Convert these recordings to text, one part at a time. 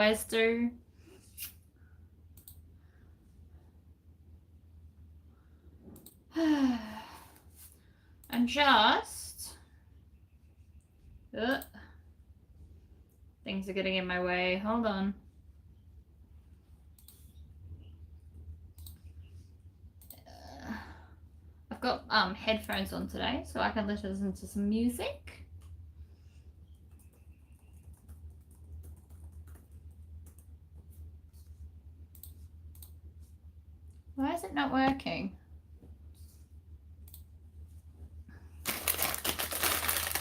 guys do. And just things are getting in my way. Hold on. I've got headphones on today, so I can listen to some music. Why is it not working?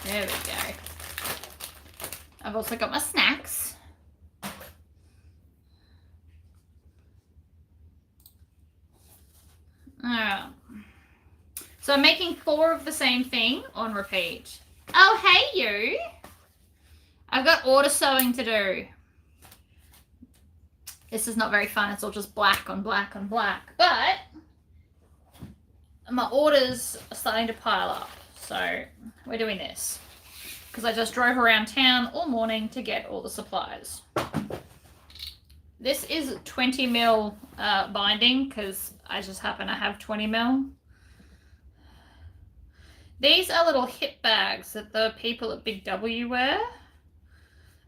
There we go. I've also got my snacks. Alright. So I'm making 4 of the same thing on repeat. Oh, hey you! I've got order sewing to do. This is not very fun. It's all just black on black on black. But my orders are starting to pile up. So we're doing this. Because I just drove around town all morning to get all the supplies. This is 20 mil binding because I just happen to have 20 mil. These are little hip bags that the people at Big W wear.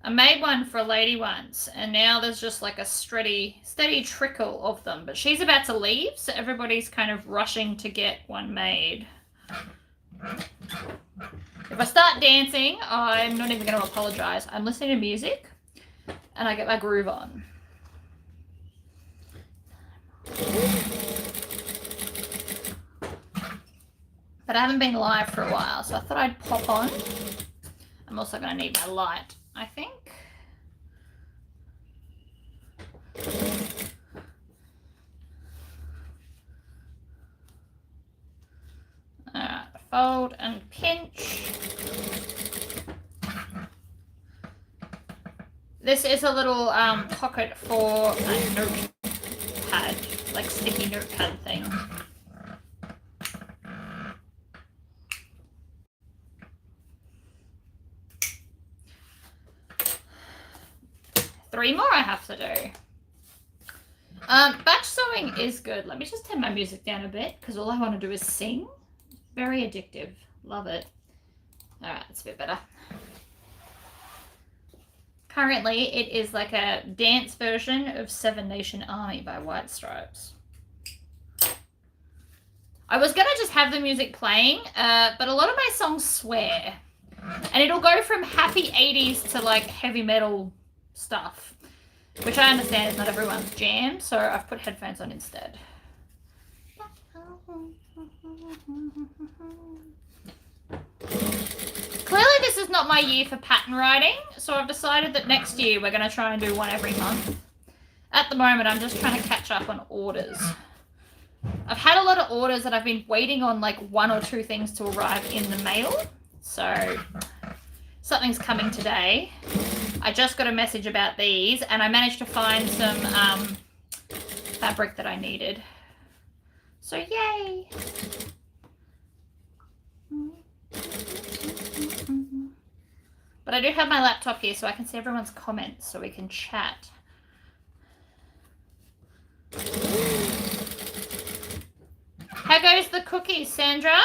I made one for a lady once, and now there's just like a steady trickle of them. But she's about to leave, so everybody's kind of rushing to get one made. If I start dancing, I'm not even going to apologize. I'm listening to music, and I get my groove on. But I haven't been live for a while, so I thought I'd pop on. I'm also going to need my light, I think. Alright, fold and pinch. This is a little pocket for a notepad, like sticky notepad thing. Three more I have to do. Batch sewing is good. Let me just turn my music down a bit because all I want to do is sing. Very addictive. Love it. Alright, it's a bit better. Currently, it is like a dance version of Seven Nation Army by White Stripes. I was going to just have the music playing, but a lot of my songs swear. And it'll go from happy 80s to like heavy metal stuff, which I understand is not everyone's jam, so I've put headphones on instead. Clearly this is not my year for pattern writing, so I've decided that next year we're going to try and do one every month. At the moment I'm just trying to catch up on orders. I've had a lot of orders and I've been waiting on like 1 or 2 things to arrive in the mail, so something's coming today. I just got a message about these and I managed to find some fabric that I needed. So yay! But I do have my laptop here so I can see everyone's comments so we can chat. How goes the cookies, Sandra?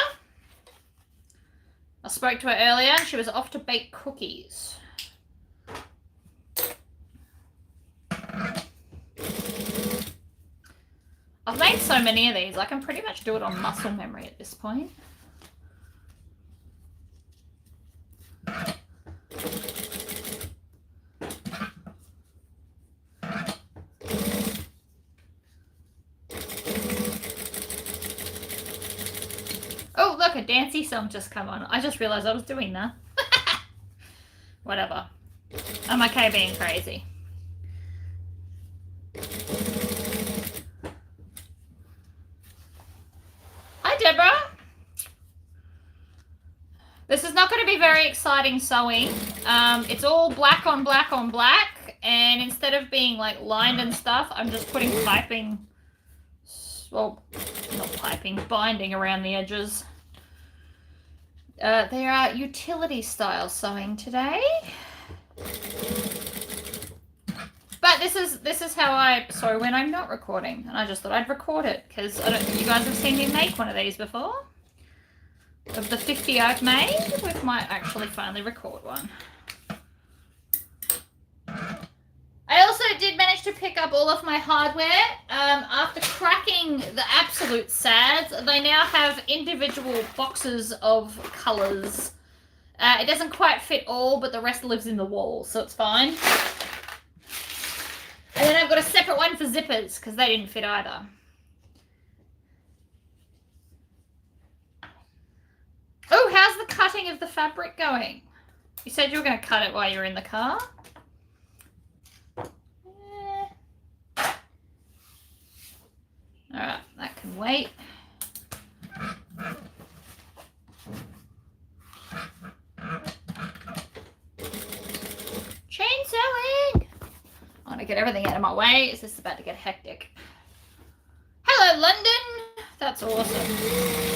I spoke to her earlier and she was off to bake cookies. I've made so many of these, I can pretty much do it on muscle memory at this point. Oh, look, a dancey song just come on. I just realised I was doing that. Whatever. I'm okay being crazy. Hi, Deborah. This is not going to be very exciting sewing. It's all black on black on black, and instead of being like lined and stuff, I'm just putting piping, well, not piping, binding around the edges. They are utility style sewing today. this is how I sew when I'm not recording, and I just thought I'd record it because I don't think you guys have seen me make one of these before. Of the 50 I've made, we might actually finally record one. I also did manage to pick up all of my hardware. After cracking the absolute sads, they now have individual boxes of colours. It doesn't quite fit all, but the rest lives in the wall, so it's fine. And then I've got a separate one for zippers, because they didn't fit either. Oh, how's the cutting of the fabric going? You said you were going to cut it while you were in the car? Alright, that can wait. Chainsawing! I want to get everything out of my way. Is this about to get hectic? Hello, London! That's awesome.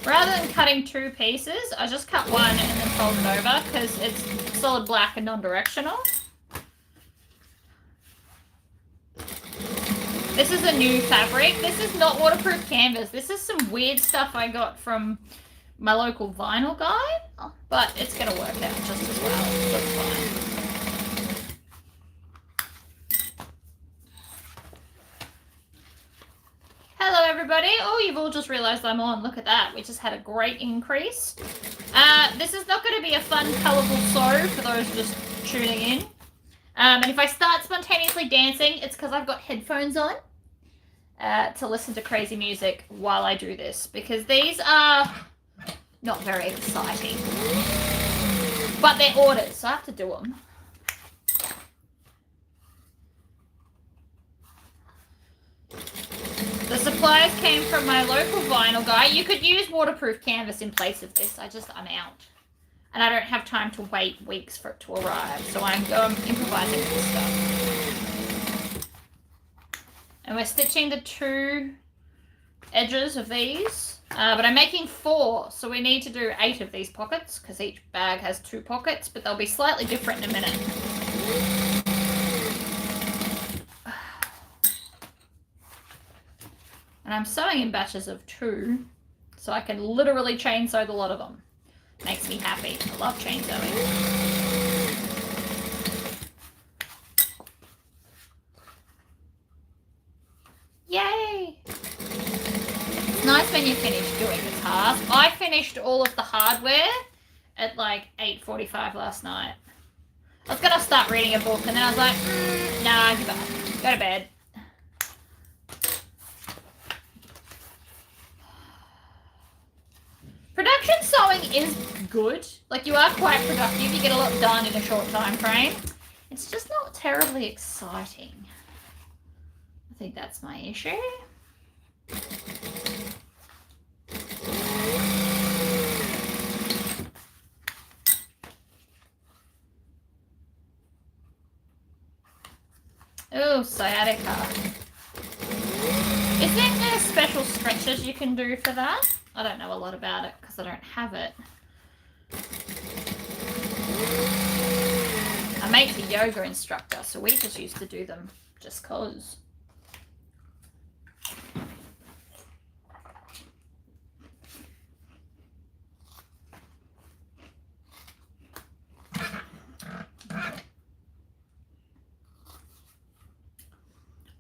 Rather than cutting two pieces, I just cut one and then fold it over because it's solid black and non-directional. This is a new fabric. This is not waterproof canvas. This is some weird stuff I got from my local vinyl guy, but it's going to work out just as well. That's fine. Hello everybody. Oh, you've all just realised I'm on. Look at that. We just had a great increase. This is not going to be a fun, colourful sew for those just tuning in. And if I start spontaneously dancing, it's because I've got headphones on to listen to crazy music while I do this. Because these are not very exciting. But they're orders, so I have to do them. The supplies came from my local vinyl guy. You could use waterproof canvas in place of this. I'm out. And I don't have time to wait weeks for it to arrive. So I'm improvising with this stuff. And we're stitching the two edges of these. But I'm making 4. So we need to do 8 of these pockets. Because each bag has 2 pockets. But they'll be slightly different in a minute. And I'm sewing in batches of 2, so I can literally chain sew the lot of them. Makes me happy. I love chain sewing. Yay! It's nice when you finish doing the task. I finished all of the hardware at like 8:45 last night. I was going to start reading a book and then I was like, nah, give up. Go to bed. Production sewing is good. Like, you are quite productive. You get a lot done in a short time frame. It's just not terribly exciting. I think that's my issue. Oh, sciatica. Is there special stretches you can do for that? I don't know a lot about it because I don't have it. My mate's a yoga instructor, so we just used to do them just cause.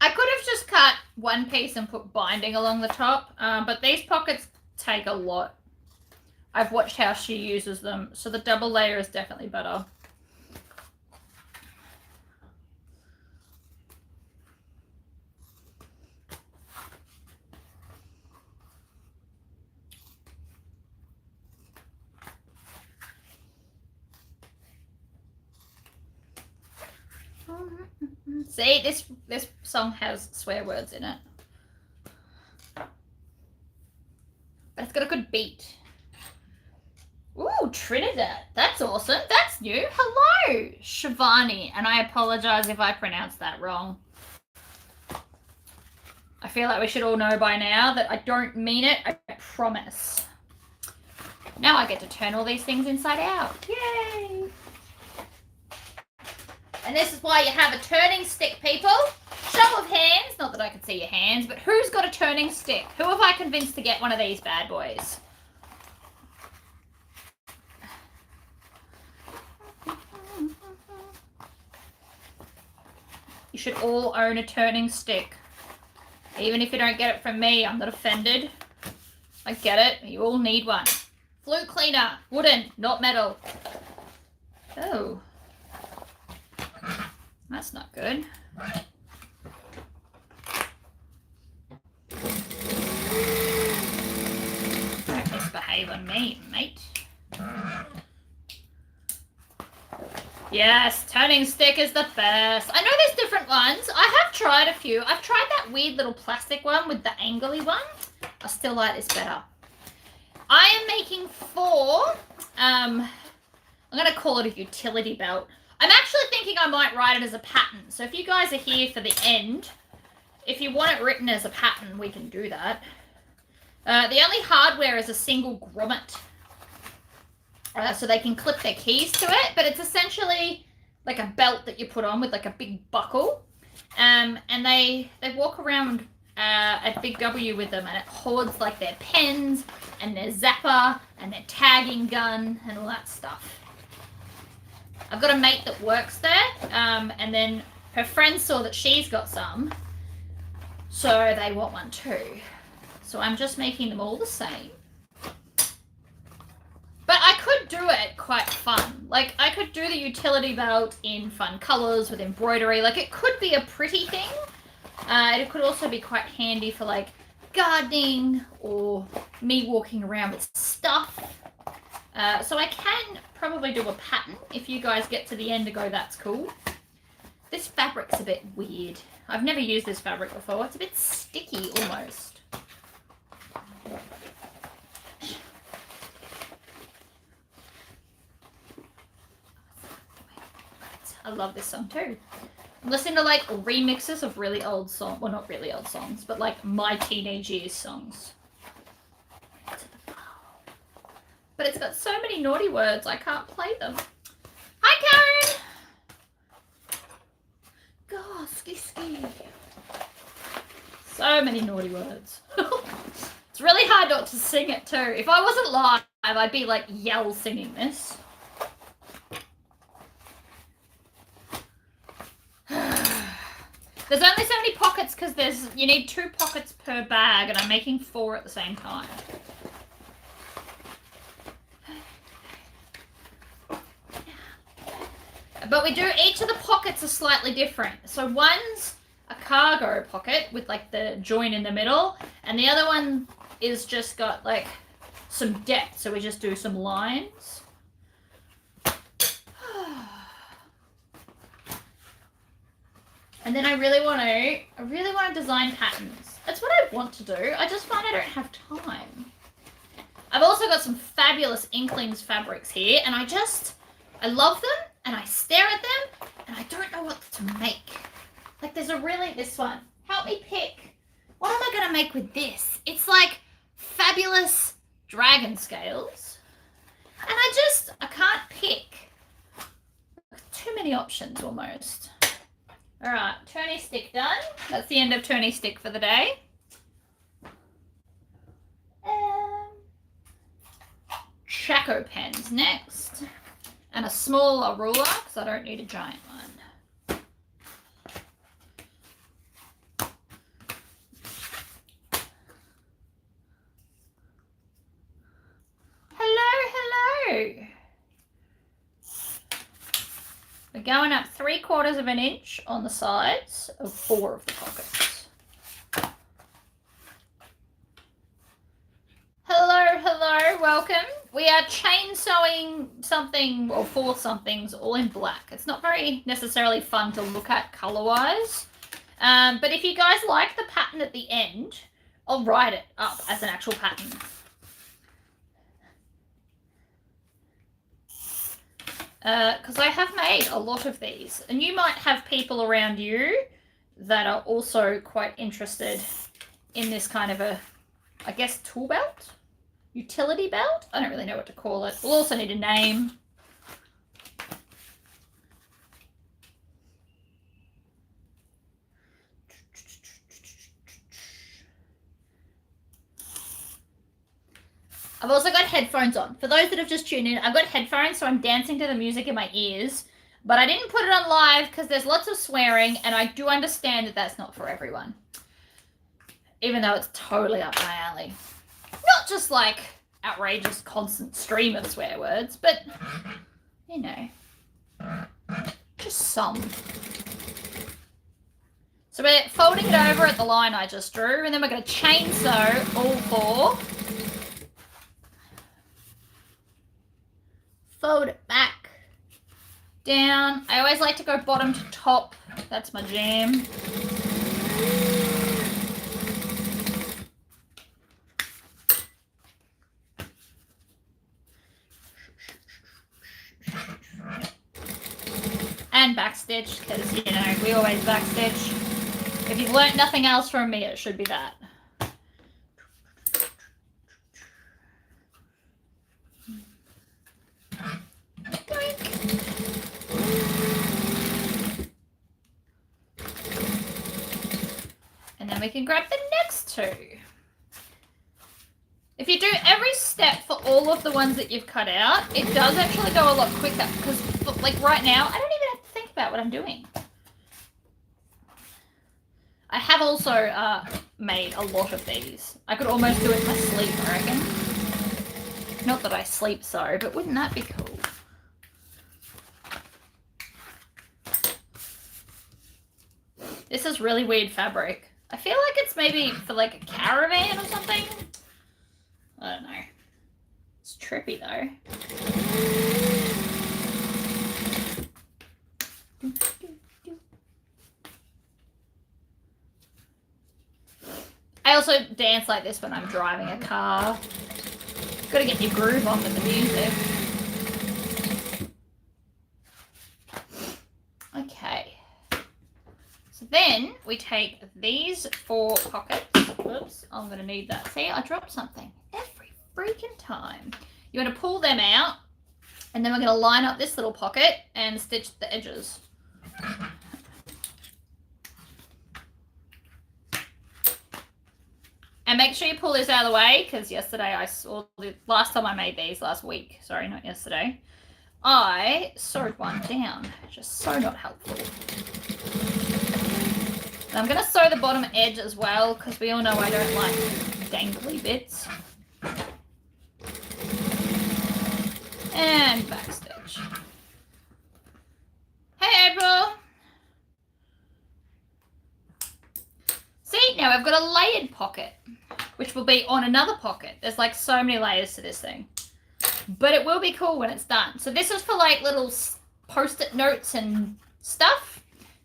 I could have just cut one piece and put binding along the top, but these pockets take a lot. I've watched how she uses them, so the double layer is definitely better. See, this song has swear words in it. But it's got a good beat. Ooh, Trinidad. That's awesome. That's new. Hello, Shivani. And I apologize if I pronounced that wrong. I feel like we should all know by now that I don't mean it. I promise. Now I get to turn all these things inside out. Yay! And this is why you have a turning stick, people. Show of hands, not that I can see your hands, but who's got a turning stick? Who have I convinced to get one of these bad boys? You should all own a turning stick. Even if you don't get it from me, I'm not offended. I get it. You all need one. Flute cleaner. Wooden, not metal. Oh. That's not good. Don't misbehave on me, mate. Yes, turning stick is the best. I know there's different ones. I have tried a few. I've tried that weird little plastic one with the angly one. I still like this better. I am making 4. I'm going to call it a utility belt. I'm actually thinking I might write it as a pattern. So if you guys are here for the end, if you want it written as a pattern, we can do that. The only hardware is a single grommet. So they can clip their keys to it, but it's essentially like a belt that you put on with like a big buckle. And they walk around at Big W with them, and it holds like their pens and their zapper and their tagging gun and all that stuff. I've got a mate that works there, and then her friend saw that she's got some, so they want one too. So I'm just making them all the same. But I could do it quite fun. Like, I could do the utility belt in fun colours with embroidery. Like, it could be a pretty thing. It could also be quite handy for, like, gardening or me walking around with stuff. So I can probably do a pattern if you guys get to the end and go, that's cool. This fabric's a bit weird. I've never used this fabric before. It's a bit sticky almost. I love this song too. I'm listening to like remixes of really old songs. Well, not really old songs, but like my teenage years songs. But it's got so many naughty words, I can't play them. Hi, Karen! God, ski. So many naughty words. It's really hard not to sing it too. If I wasn't live, I'd be like yell singing this. There's only so many pockets because you need 2 pockets per bag, and I'm making 4 at the same time. But we do, each of the pockets are slightly different. So one's a cargo pocket with like the join in the middle, and the other one is just got like some depth, so we just do some lines. And then I really want to design patterns. That's what I want to do. I just find I don't have time. I've also got some fabulous Inklings fabrics here, and I love them, and I stare at them, and I don't know what to make. Like this one. Help me pick. What am I going to make with this? It's like fabulous dragon scales. And I can't pick. Too many options almost. All right, turny stick done. That's the end of turny stick for the day. Chaco pens next. And a smaller ruler, because I don't need a giant one. Hello. We're going up 3/4 of an inch on the sides of 4 of the pockets. Hello, welcome. We are chain sewing something, or 4 somethings, all in black. It's not very necessarily fun to look at color-wise. But if you guys like the pattern at the end, I'll write it up as an actual pattern. Because I have made a lot of these, and you might have people around you that are also quite interested in this kind of a, I guess, tool belt. utility belt. I don't really know what to call it. We'll also need a name. I've also got headphones on. For those that have just tuned in, I've got headphones, so I'm dancing to the music in my ears. But I didn't put it on live because there's lots of swearing, and I do understand that that's not for everyone. Even though it's totally up my alley. Not just like outrageous constant stream of swear words, but, you know, just some. So we're folding it over at the line I just drew, and then we're going to chainsaw all four. Fold it back, down. I always like to go bottom to top. That's my jam. And backstitch, because, you know, we always backstitch. If you've learnt nothing else from me, it should be that. And then we can grab the next two. If you do every step for all of the ones that you've cut out, it does actually go a lot quicker because, like, right now, I don't even have to think about what I'm doing. I have also made a lot of these. I could almost do it in my sleep, I reckon. Not that I sleep so, but wouldn't that be cool? This is really weird fabric. I feel like it's maybe for like a caravan or something. I don't know. It's trippy though. I also dance like this when I'm driving a car. Gotta get your groove on with the music. Okay. So then we take these 4 pockets. Oops, I'm going to need that. See, I dropped something every freaking time. You want to pull them out, and then we're going to line up this little pocket and stitch the edges. And make sure you pull this out of the way, because yesterday last time I made these, last week, sorry, not yesterday, I sewed one down. Just so not helpful. And I'm going to sew the bottom edge as well, because we all know I don't like dangly bits. And backstitch. Hey, April! See, now I've got a layered pocket, which will be on another pocket. There's like so many layers to this thing. But it will be cool when it's done. So this is for like little post-it notes and stuff.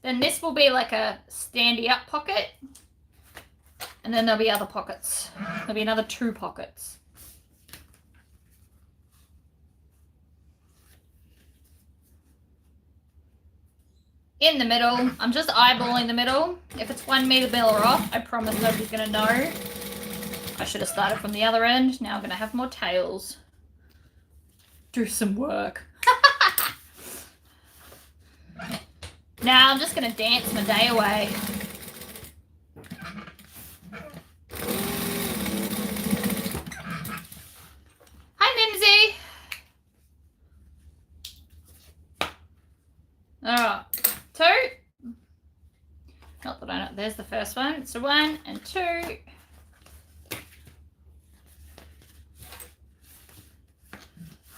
Then this will be like a standy up pocket. And then there'll be other pockets. There'll be another 2 pockets. In the middle, I'm just eyeballing the middle. If it's 1 millimeter off, I promise nobody's gonna know. I should have started from the other end. Now I'm gonna have more tails. Do some work. Now I'm just going to dance my day away. Hi, Mimsy. Alright, 2. Not that I know. There's the first one. So 1 and 2.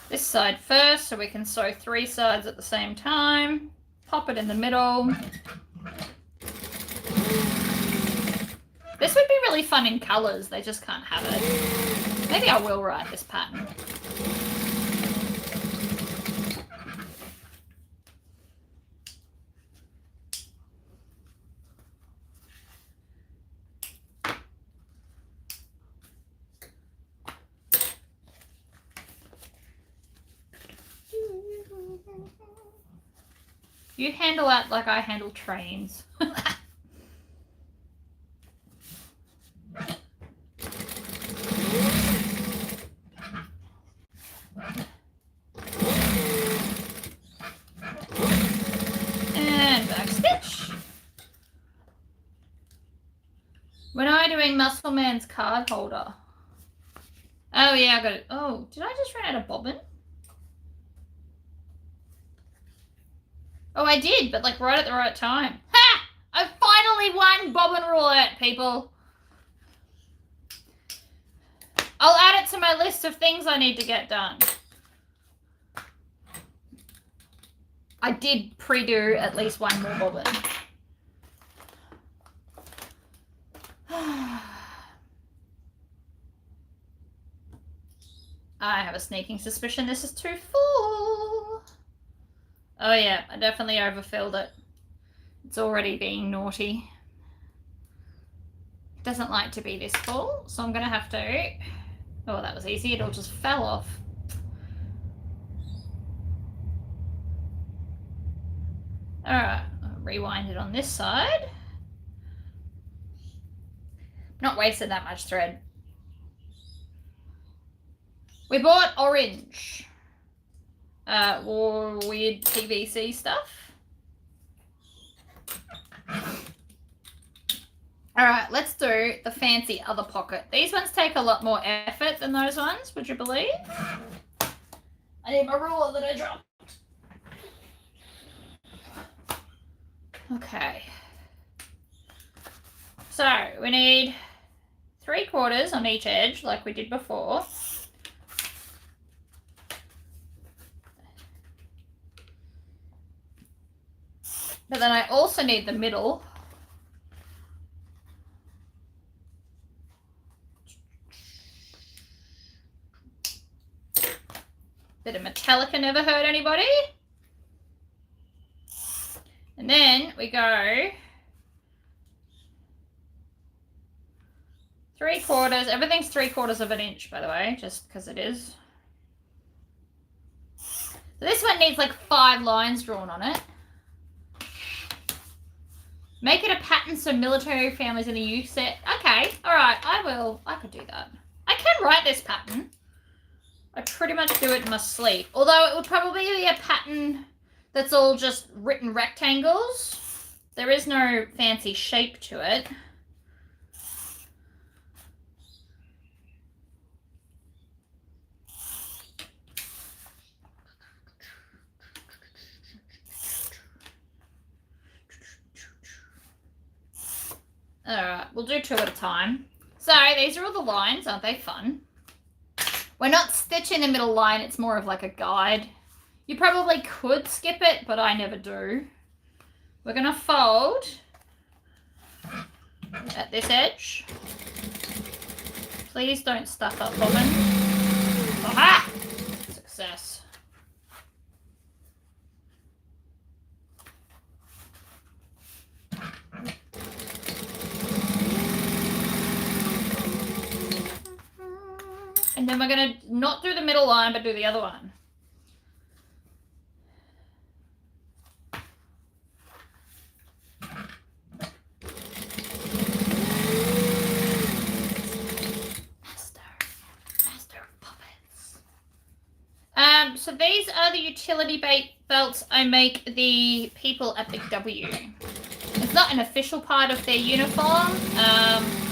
This side first, so we can sew 3 sides at the same time. Pop it in the middle. This would be really fun in colours. They just can't have it. Maybe I will write this pattern. You handle that like I handle trains. And back stitch. When am I doing Muscle Man's card holder? Oh yeah, I got it. Oh, did I just run out of bobbin? Oh, I did, but like right at the right time. Ha! I finally won bobbin roulette, people. I'll add it to my list of things I need to get done. I did pre-do at least one more bobbin. I have a sneaking suspicion this is too full. Oh yeah, I definitely overfilled it. It's already being naughty. It doesn't like to be this full, so I'm gonna have to... Oh, that was easy. It all just fell off. Alright, I'll rewind it on this side. Not wasted that much thread. We bought orange. Weird PVC stuff. Alright, let's do the fancy other pocket. These ones take a lot more effort than those ones, would you believe? I need my ruler that I dropped. Okay. So, we need 3/4 on each edge, like we did before. But then I also need the middle. Bit of Metallica never hurt anybody. And then we go 3/4. Everything's 3/4 of an inch, by the way, just because it is. So this one needs like 5 lines drawn on it. Make it a pattern so military families in the youth set. Okay, all right, I could do that. I can write this pattern. I pretty much do it in my sleep. Although it would probably be a pattern that's all just written rectangles. There is no fancy shape to it. Alright, we'll do 2 at a time. So these are all the lines, aren't they fun? We're not stitching the middle line, it's more of like a guide. You probably could skip it, but I never do. We're gonna fold at this edge. Please don't stuff up, bobbin. Aha! Success. And then we're going to not do the middle line, but do the other one. Master of puppets. So these are the utility belts I make the people at the W. It's not an official part of their uniform,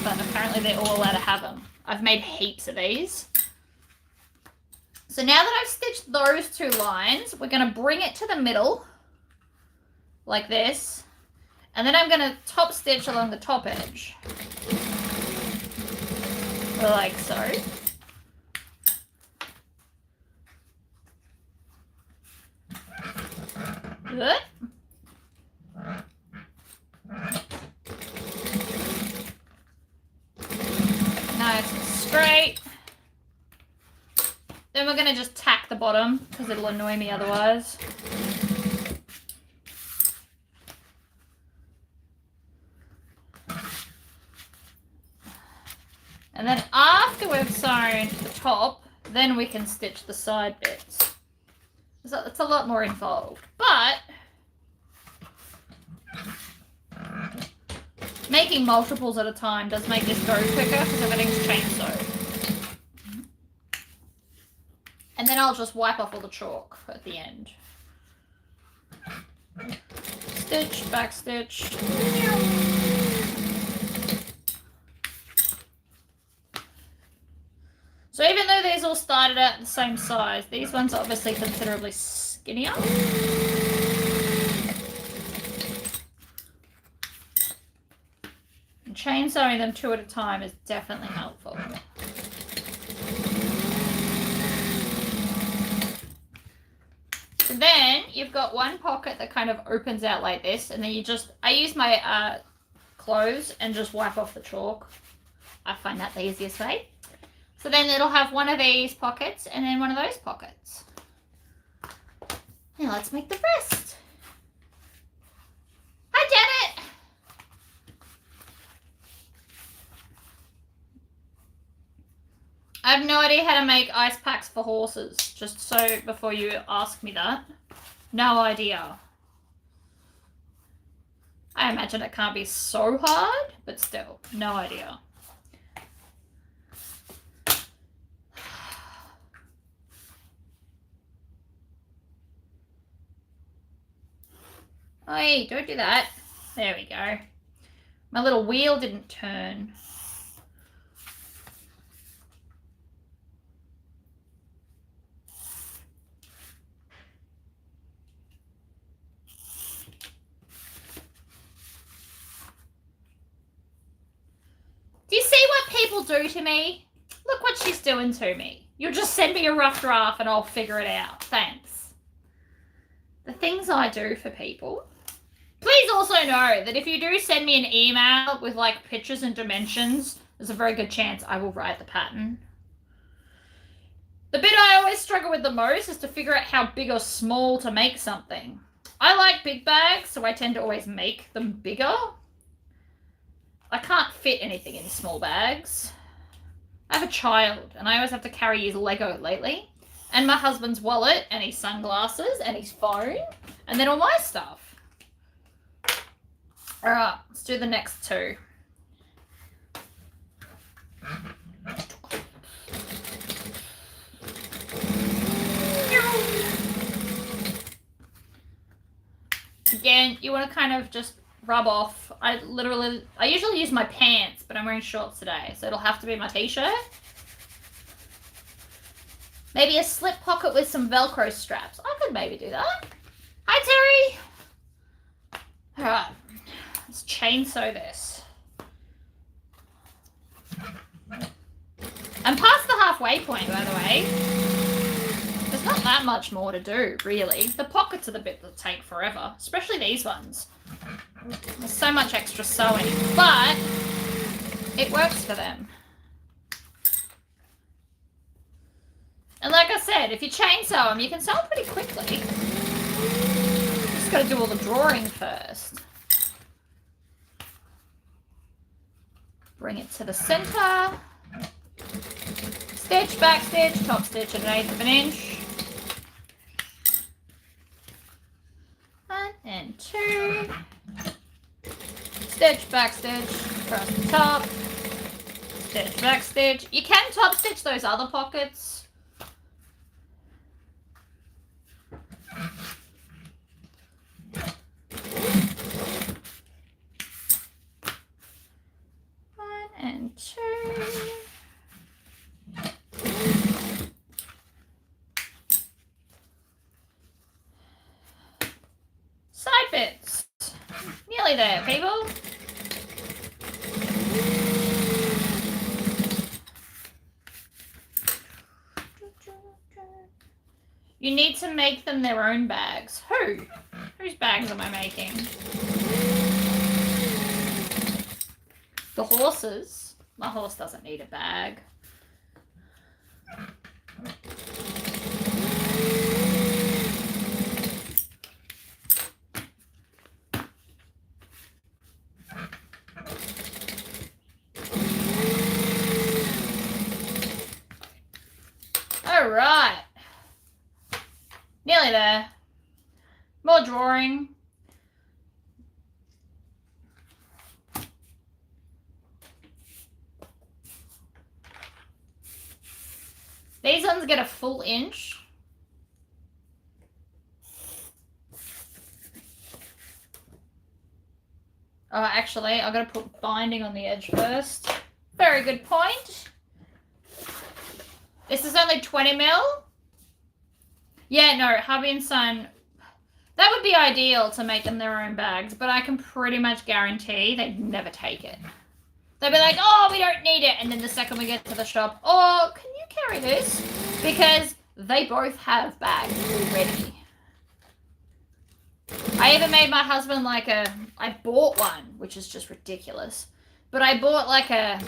but apparently they're all allowed to have them. I've made heaps of these. So now that I've stitched those 2 lines, we're going to bring it to the middle, like this, and then I'm going to top stitch along the top edge, like so. Good. Nice and straight. Then we're going to just tack the bottom because it'll annoy me otherwise. And then after we've sewn the top, then we can stitch the side bits. So it's a lot more involved, but making multiples at a time does make this go quicker because everything's chainsewed. And then I'll just wipe off all the chalk at the end. Stitch, back stitch. So even though these all started out the same size, these ones are obviously considerably skinnier. And chainsawing them 2 at a time is definitely helpful. So then you've got one pocket that kind of opens out like this, and then you just, I use my clothes and just wipe off the chalk. I find that the easiest way. So then it'll have one of these pockets and then one of those pockets. Now let's make the rest. Hi, Janet! I have no idea how to make ice packs for horses, just so before you ask me that. No idea. I imagine it can't be so hard, but still, no idea. Oi, don't do that. There we go. My little wheel didn't turn. Do you see what people do to me? Look what she's doing to me. You'll just send me a rough draft and I'll figure it out. Thanks. The things I do for people. Please also know that if you do send me an email with like pictures and dimensions, there's a very good chance I will write the pattern. The bit I always struggle with the most is to figure out how big or small to make something. I like big bags, so I tend to always make them bigger. I can't fit anything in small bags. I have a child, and I always have to carry his Lego lately, and my husband's wallet, and his sunglasses, and his phone, and then all my stuff. Alright, let's do the next 2. Again, you want to kind of just rub off. I usually use my pants, but I'm wearing shorts today, so it'll have to be my t-shirt. Maybe a slip pocket with some Velcro straps. I could maybe do that. Hi, Terry. Alright, let's chainsaw this. I'm past the halfway point, by the way. There's not that much more to do, really. The pockets are the bit that take forever, especially these ones. There's so much extra sewing, but it works for them. And like I said, if you chainsaw them, you can sew them pretty quickly. Just got to do all the drawing first. Bring it to the center. Stitch, back stitch, top stitch at 1/8 of an inch. 1 and 2. Stitch, back stitch, across the top. Stitch, back stitch. You can top stitch those other pockets. And 2. Side bits. Nearly there, people. You need to make them their own bags. Who? Whose bags am I making? The horses. My horse doesn't need a bag. All right. Nearly there. More drawing. These ones get a full inch. Oh, actually, I've got to put binding on the edge first. Very good point. This is only 20 mil. Yeah, no, hubby and son, that would be ideal to make them their own bags, but I can pretty much guarantee they'd never take it. They'd be like, oh, we don't need it. And then the second we get to the shop, oh, can you carry this? Because they both have bags already. I even made my husband I bought one, which is just ridiculous. But I bought like a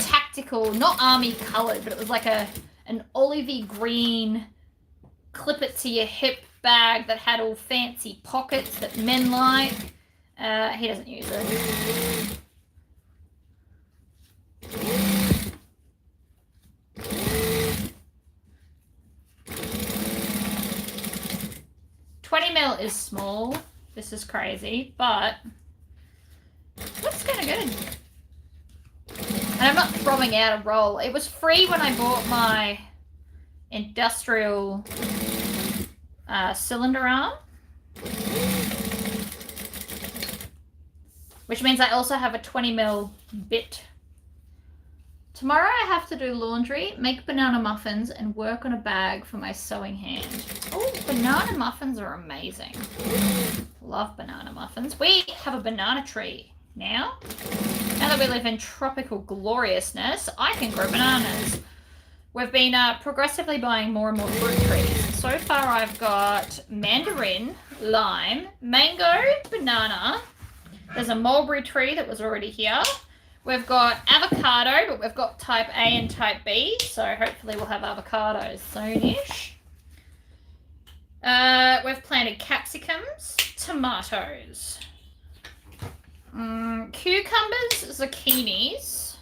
tactical, not army colored, but it was like an olivey green, clip it to your hip bag that had all fancy pockets that men like. He doesn't use it. $20 mil is small. This is crazy, but looks kind of good. And I'm not throwing out a roll. It was free when I bought my industrial cylinder arm, which means I also have a 20 mil bit. Tomorrow I have to do laundry, make banana muffins, and work on a bag for my sewing hand. Oh, banana muffins are amazing. Love banana muffins. We have a banana tree now. Now that we live in tropical gloriousness, I can grow bananas. We've been progressively buying more and more fruit trees. So far I've got mandarin, lime, mango, banana. There's a mulberry tree that was already here. We've got avocado, but we've got type A and type B, so hopefully we'll have avocados soonish. We've planted capsicums, tomatoes, cucumbers, zucchinis,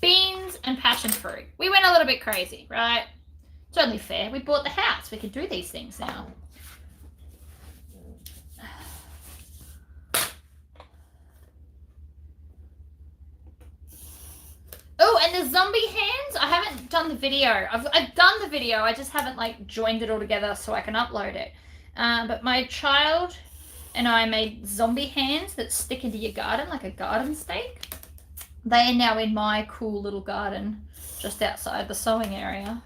beans, and passion fruit. We went a little bit crazy, right? It's only fair. We bought the house. We can do these things now. Oh, and the zombie hands, I haven't done the video. I've done the video, I just haven't joined it all together so I can upload it. But my child and I made zombie hands that stick into your garden like a garden stake. They are now in my cool little garden just outside the sewing area.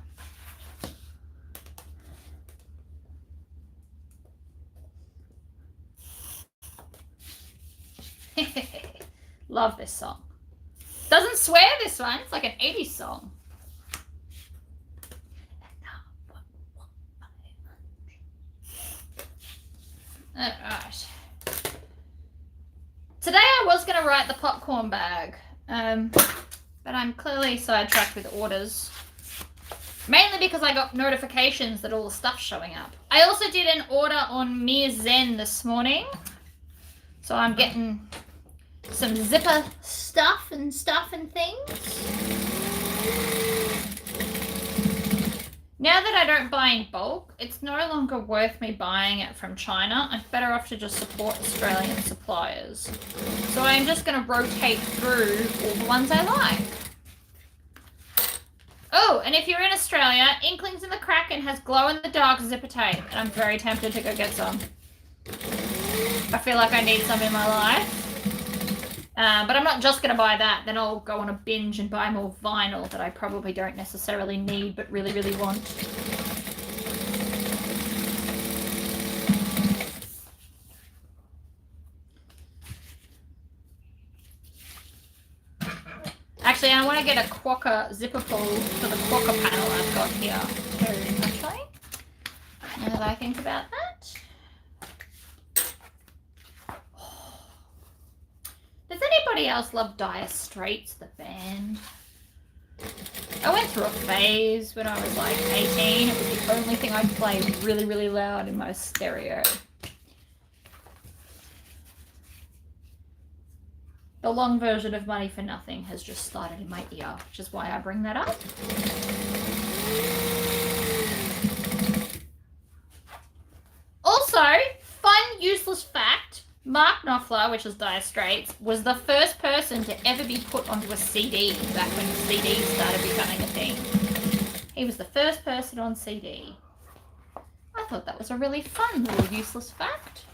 Love this song. Doesn't swear, this one. It's like an 80s song. Alright. Today I was going to write the popcorn bag, but I'm clearly sidetracked with orders. Mainly because I got notifications that all the stuff's showing up. I also did an order on Mir-Zen this morning. So I'm getting some zipper stuff and things. Now that I don't buy in bulk, it's no longer worth me buying it from China. I'm better off to just support Australian suppliers. So I'm just going to rotate through all the ones I like. Oh, and if you're in Australia, Inklings in the Kraken has glow-in-the-dark zipper tape, and I'm very tempted to go get some. I feel like I need some in my life. But I'm not just going to buy that. Then I'll go on a binge and buy more vinyl that I probably don't necessarily need but really, really want. Actually, I want to get a Quokka zipper pull for the Quokka panel I've got here too, actually. Now that I think about that. Does anybody else love Dire Straits, the band? I went through a phase when I was like 18. It was the only thing I'd play really, really loud in my stereo. The long version of Money for Nothing has just started in my ear, which is why I bring that up. Also, fun, useless fact. Mark Knopfler, which is Dire Straits, was the first person to ever be put onto a CD back when CDs started becoming a thing. He was the first person on CD. I thought that was a really fun little useless fact.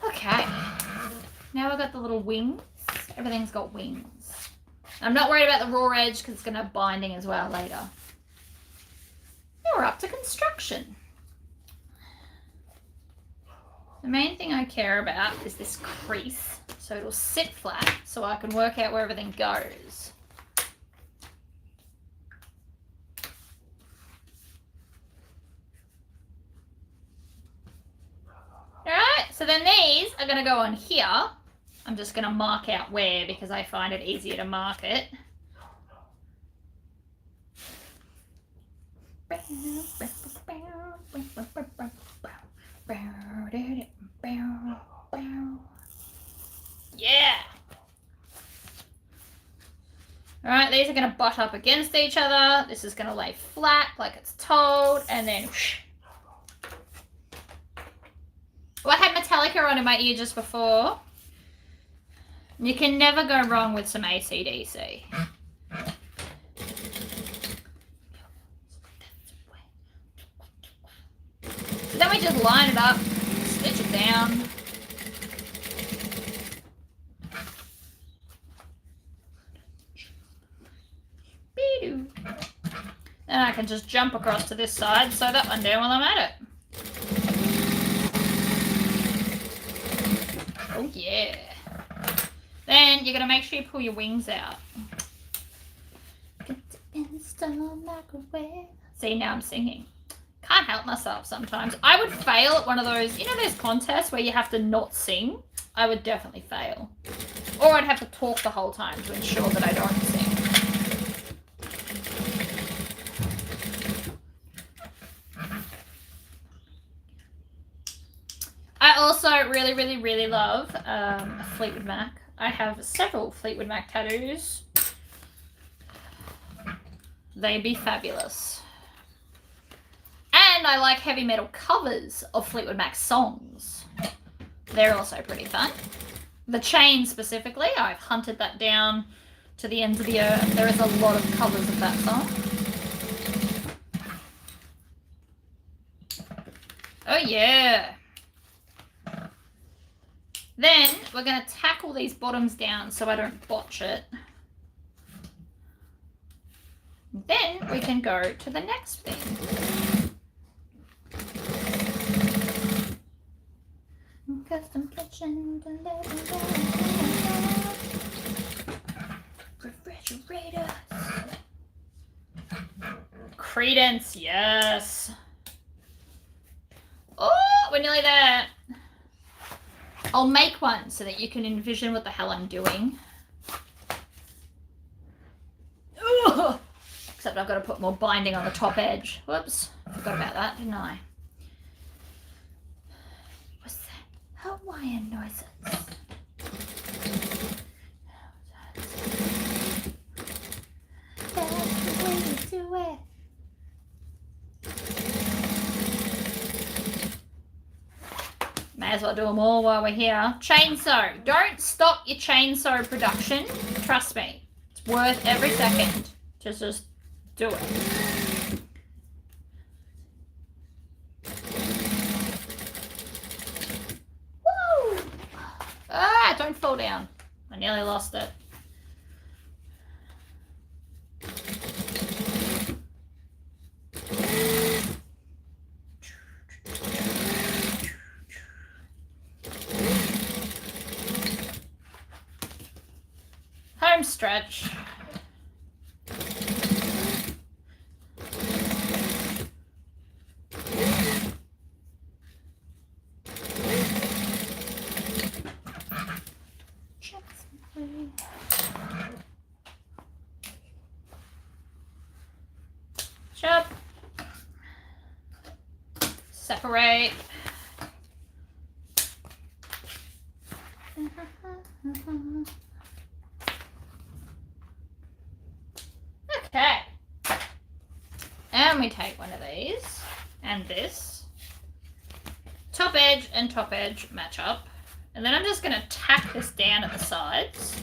Okay. Now we've got the little wings. Everything's got wings. I'm not worried about the raw edge because it's going to have binding as well later. Now we're up to construction. The main thing I care about is this crease. So it'll sit flat so I can work out where everything goes. Alright, so then these are going to go on here. I'm just going to mark out where because I find it easier to mark it. Yeah! Alright, these are going to butt up against each other. This is going to lay flat like it's told, and then whoosh. Well, I had Metallica on in my ear just before. You can never go wrong with some AC/DC. So then we just line it up, stitch it down. Then I can just jump across to this side, sew that one down while I'm at it. Oh yeah. Then you're going to make sure you pull your wings out. See, now I'm singing. Can't help myself sometimes. I would fail at one of those, you know those contests where you have to not sing? I would definitely fail. Or I'd have to talk the whole time to ensure that I don't sing. I also really, really, really love Fleetwood Mac. I have several Fleetwood Mac tattoos. They be fabulous. And I like heavy metal covers of Fleetwood Mac songs. They're also pretty fun. The Chain specifically, I've hunted that down to the ends of the earth. There is a lot of covers of that song. Oh yeah. Then we're going to tackle these bottoms down so I don't botch it. Then we can go to the next thing. Custom kitchen refrigerators. Credence, yes. Oh, we're nearly there. I'll make one so that you can envision what the hell I'm doing. Ugh. Except I've got to put more binding on the top edge. Whoops, forgot about that, didn't I? What's that? Hawaiian noises. That's the way to do it. May as well do them all while we're here. Chainsaw. Don't stop your chainsaw production. Trust me. It's worth every second to just do it. Woo! Ah, don't fall down. I nearly lost it. Home stretch. Chop. Separate. Okay. And we take one of these and this. Top edge and top edge match up. And then I'm just going to tack this down at the sides.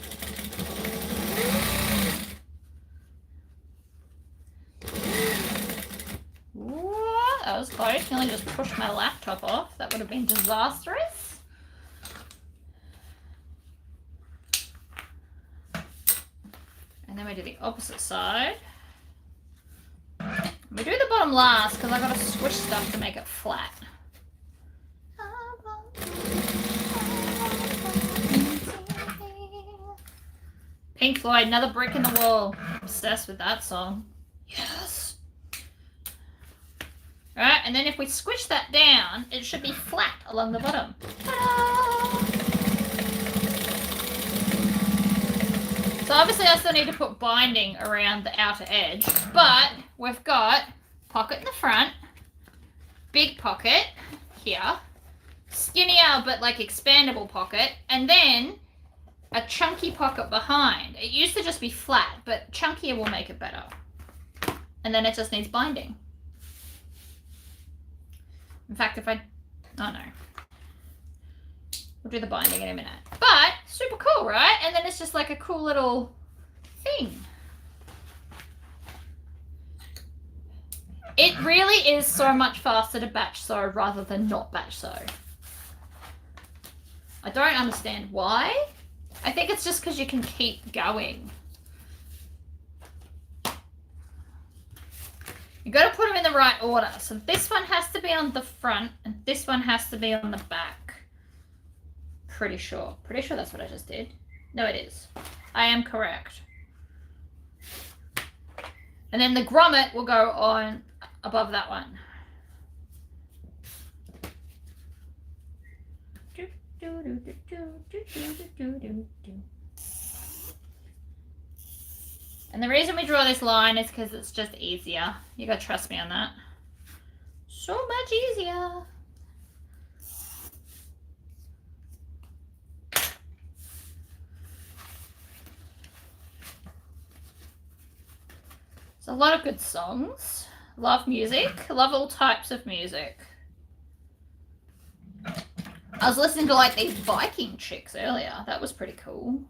that was close. Nearly just pushed my laptop off. That would have been disastrous. And then we do the opposite side. We do the bottom last because I've got to squish stuff to make it flat. Pink Floyd, Another Brick in the Wall. Obsessed with that song. Yes. Alright, and then if we squish that down, it should be flat along the bottom. Ta-da! So obviously I still need to put binding around the outer edge, but we've got pocket in the front, big pocket here, skinnier but like expandable pocket, and then a chunky pocket behind. It used to just be flat, but chunkier will make it better. And then it just needs binding. In fact, if I, oh no. We'll do the binding in a minute. But, super cool, right? And then it's just like a cool little thing. It really is so much faster to batch sew rather than not batch sew. I don't understand why. I think it's just because you can keep going. You got to put them in the right order. So this one has to be on the front and this one has to be on the back. Pretty sure. Pretty sure that's what I just did. No, it is. I am correct. And then the grommet will go on above that one. And the reason we draw this line is because it's just easier. You gotta trust me on that. So much easier. It's a lot of good songs. Love music. Love all types of music. I was listening to like these Viking chicks earlier. That was pretty cool.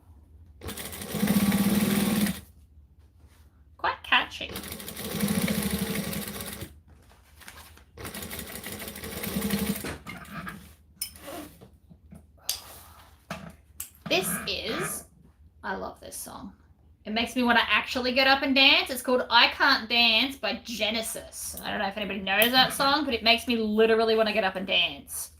Quite catchy. This is, I love this song. It makes me want to actually get up and dance. It's called I Can't Dance by Genesis. I don't know if anybody knows that song, but it makes me literally want to get up and dance.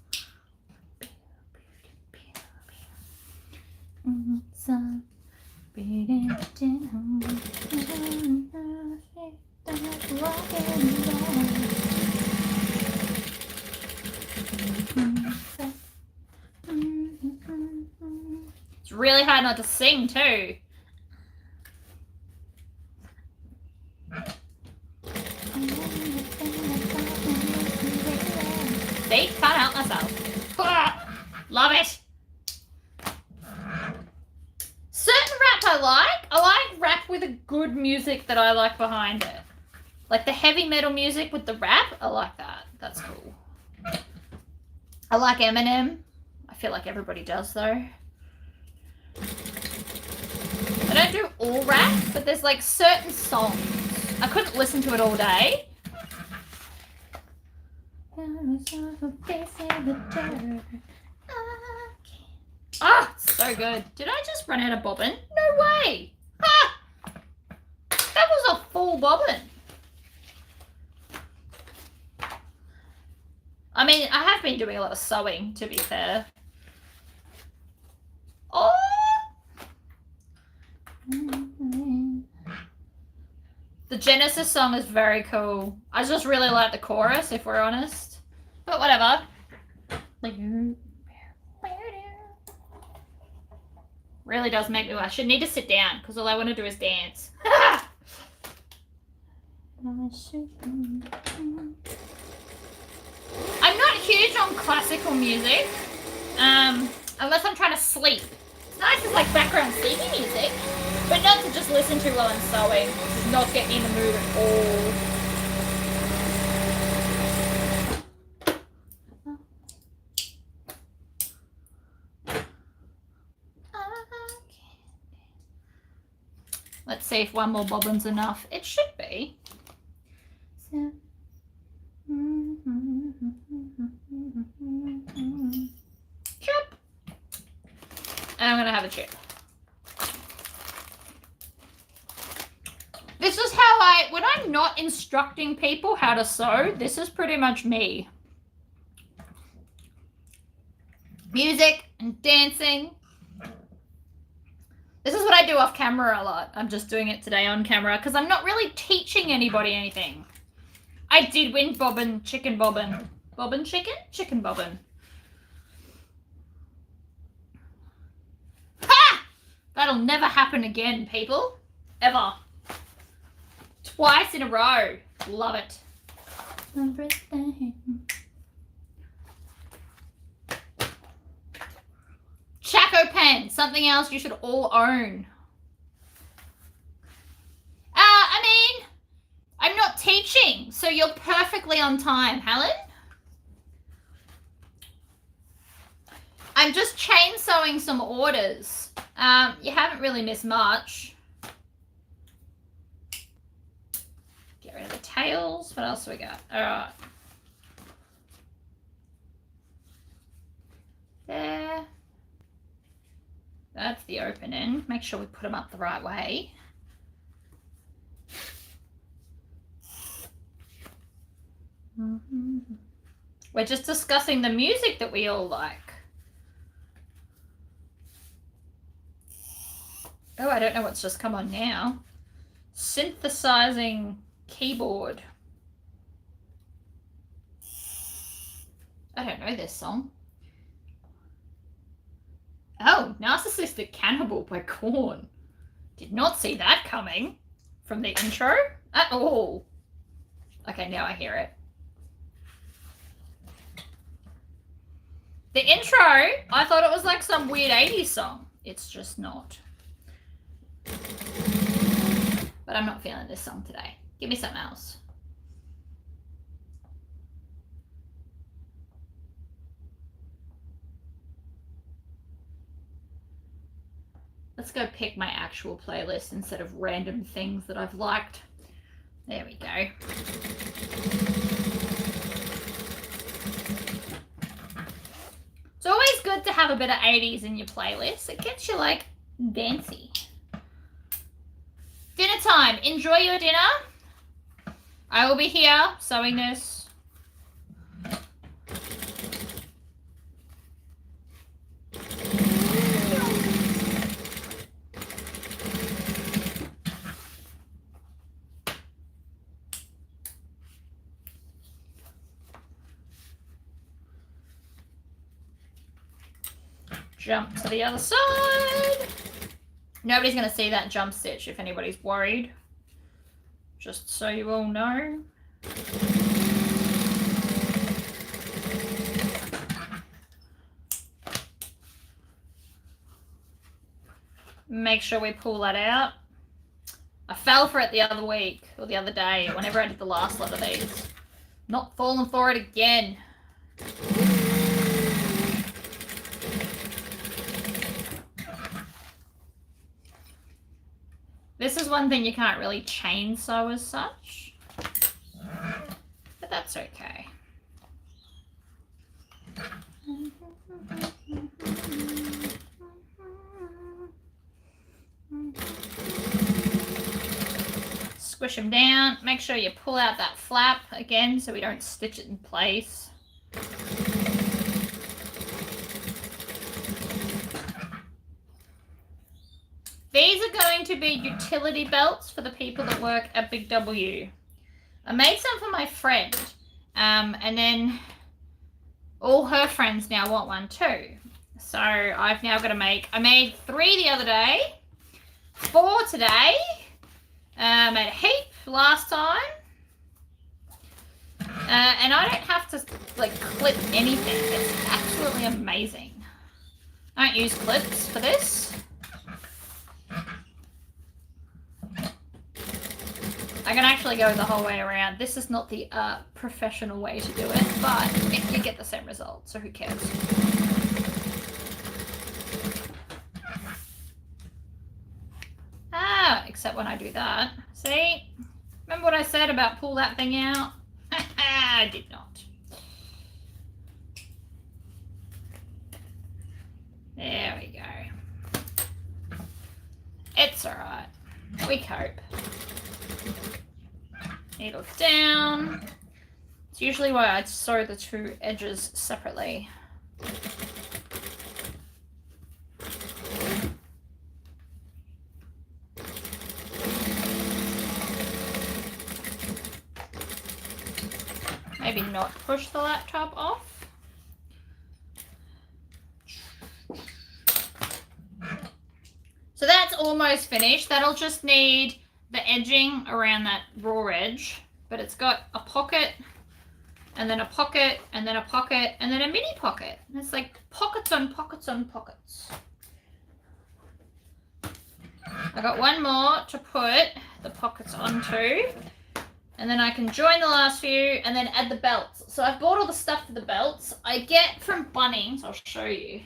It's really hard not to sing too. See? Can't help myself. Love it. Certain rap I like. I like rap with a good music that I like behind it. Like the heavy metal music with the rap. I like that. That's cool. I like Eminem. I feel like everybody does though. I don't do all rap, but there's like certain songs. I couldn't listen to it all day. Ah, so good. Did I just run out of bobbin? No way. Ah, that was a full bobbin. I mean, I have been doing a lot of sewing, to be fair. Oh. The Genesis song is very cool. I just really like the chorus, if we're honest. But whatever. Really does make me, I should need to sit down because all I want to do is dance. I'm not huge on classical music, unless I'm trying to sleep. It's nice as like background sleepy music, but not to just listen to while I'm sewing. Just not get me in the mood at all. Let's see if one more bobbin's enough. It should be. So, Chop. And I'm going to have a chip. This is how when I'm not instructing people how to sew, this is pretty much me. Music and dancing. This is what I do off camera a lot. I'm just doing it today on camera because I'm not really teaching anybody anything. I did win bobbin, chicken bobbin. Bobbin chicken? Chicken bobbin. Ha! That'll never happen again, people. Ever. Twice in a row. Love it. Chaco pen. Something else you should all own. I mean, I'm not teaching, so you're perfectly on time, Helen. I'm just chain sewing some orders. You haven't really missed much. Get rid of the tails. What else do we got? All right. There. That's the open end. Make sure we put them up the right way. We're just discussing the music that we all like. Oh, I don't know what's just come on now. Synthesizing keyboard. I don't know this song. Oh, Narcissistic Cannibal by Korn. Did not see that coming from the intro at all. Okay, now I hear it. The intro, I thought it was like some weird 80s song. It's just not. But I'm not feeling this song today. Give me something else. Let's go pick my actual playlist instead of random things that I've liked. There we go. It's always good to have a bit of 80s in your playlist. It gets you like dancey. Dinner time. Enjoy your dinner. I will be here sewing this. Jump to the other side. Nobody's going to see that jump stitch if anybody's worried. Just so you all know. Make sure we pull that out. I fell for it the other week, or the other day, whenever I did the last lot of these. Not falling for it again. This is one thing you can't really chain sew as such, but that's okay. Squish them down. Make sure you pull out that flap again so we don't stitch it in place. These are going to be utility belts for the people that work at Big W. I made some for my friend, and then all her friends now want one too. So I've now got to make, I made 3 the other day, 4 today, made a heap last time, and I don't have to like clip anything. It's absolutely amazing. I don't use clips for this. I can actually go the whole way around. This is not the professional way to do it, but you get the same result, so who cares? Except when I do that. See? Remember what I said about pull that thing out? I did not. There we go. It's alright. We cope. Needle down. It's usually why I sew the two edges separately. Maybe not push the laptop off. So that's almost finished. That'll just need the edging around that raw edge, but it's got a pocket and then a pocket and then a pocket and then a mini pocket. And it's like pockets on pockets on pockets. I got one more to put the pockets onto. And then I can join the last few and then add the belts. So I've bought all the stuff for the belts. I get from Bunnings, I'll show you.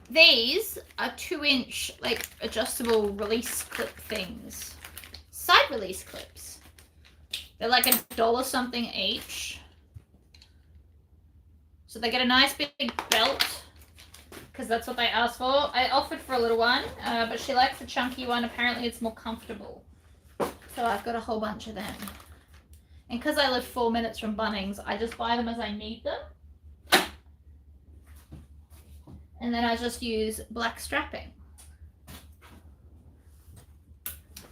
These are 2-inch like adjustable release clip things. Side release clips. They're like $1 something each. So they get a nice big belt, because that's what they asked for. I offered for a little one, but she likes the chunky one. Apparently it's more comfortable. So I've got a whole bunch of them. And because I live 4 minutes from Bunnings, I just buy them as I need them. And then I just use black strapping.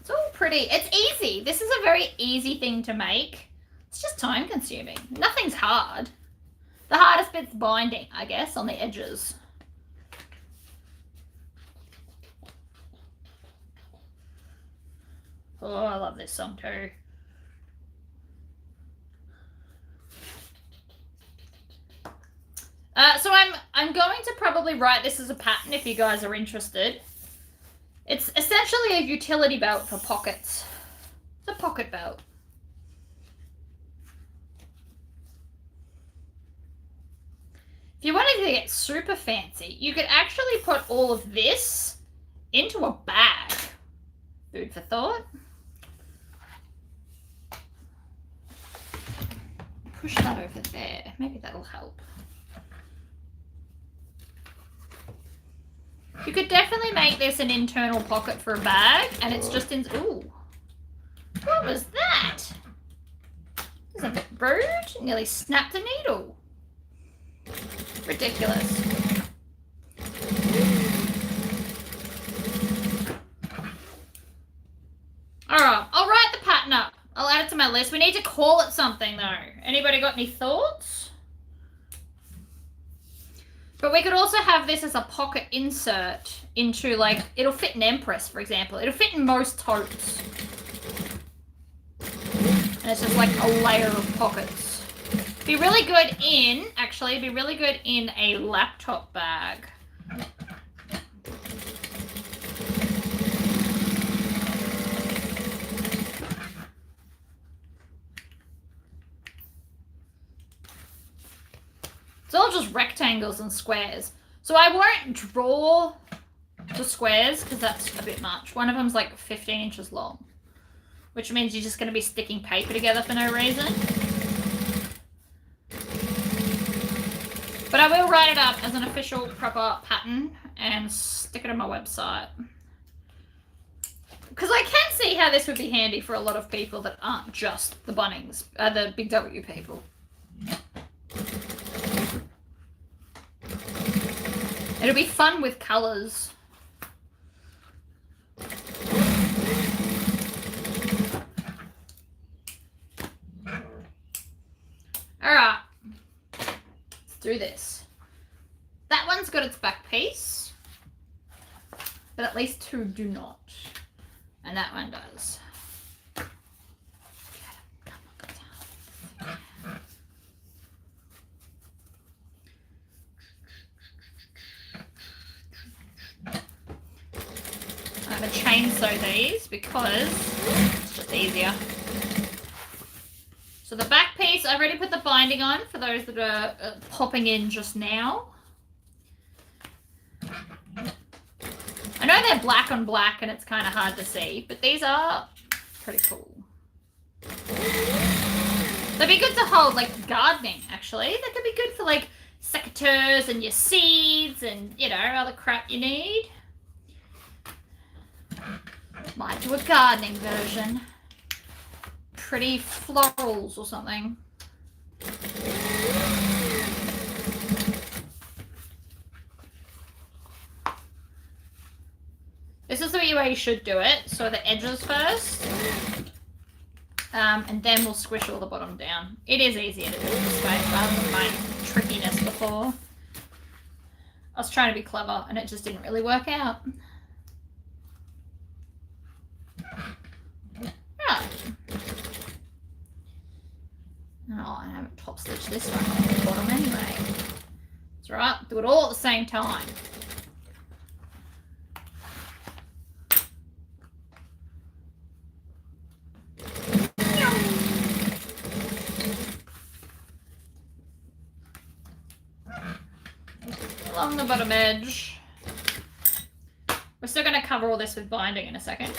It's all pretty. It's easy. This is a very easy thing to make. It's just time consuming. Nothing's hard. The hardest bit's binding, I guess, on the edges. Oh, I love this song too. So I'm going to probably write this as a pattern if you guys are interested. It's essentially a utility belt for pockets. It's a pocket belt. If you wanted to get super fancy, you could actually put all of this into a bag. Food for thought. Push that over there. Maybe that'll help. You could definitely make this an internal pocket for a bag, and it's just in... Ooh. What was that? This is a bit rude. Nearly snapped a needle. Ridiculous. Alright, I'll write the pattern up. I'll add it to my list. We need to call it something though. Anybody got any thoughts? But we could also have this as a pocket insert into, like, it'll fit an Empress, for example. It'll fit in most totes. And it's just like a layer of pockets. Be really good in, actually, be really good in a laptop bag. It's all just rectangles and squares. So I won't draw the squares because that's a bit much. One of them's like 15 inches long, which means you're just going to be sticking paper together for no reason. But I will write it up as an official proper pattern and stick it on my website. Because I can see how this would be handy for a lot of people that aren't just the Bunnings, the Big W people. It'll be fun with colours. Alright. Let's do this. That one's got its back piece. But at least two do not. And that one does. I'm going to chainsaw these because it's just easier. So the back piece, I already put the binding on for those that are popping in just now. I know they're black on black and it's kind of hard to see, but these are pretty cool. They'd be good to hold, like, gardening, actually. They could be good for, like, secateurs and your seeds and, you know, other crap you need. Might do a gardening version. Pretty florals or something. This is the way you should do it. So the edges first. And then we'll squish all the bottom down. It is easier to do it this way rather than my trickiness before. I was trying to be clever and it just didn't really work out. Right. Oh, I haven't top stitched this one on the bottom anyway. That's right, do it all at the same time. Along the bottom edge. We're still going to cover all this with binding in a second.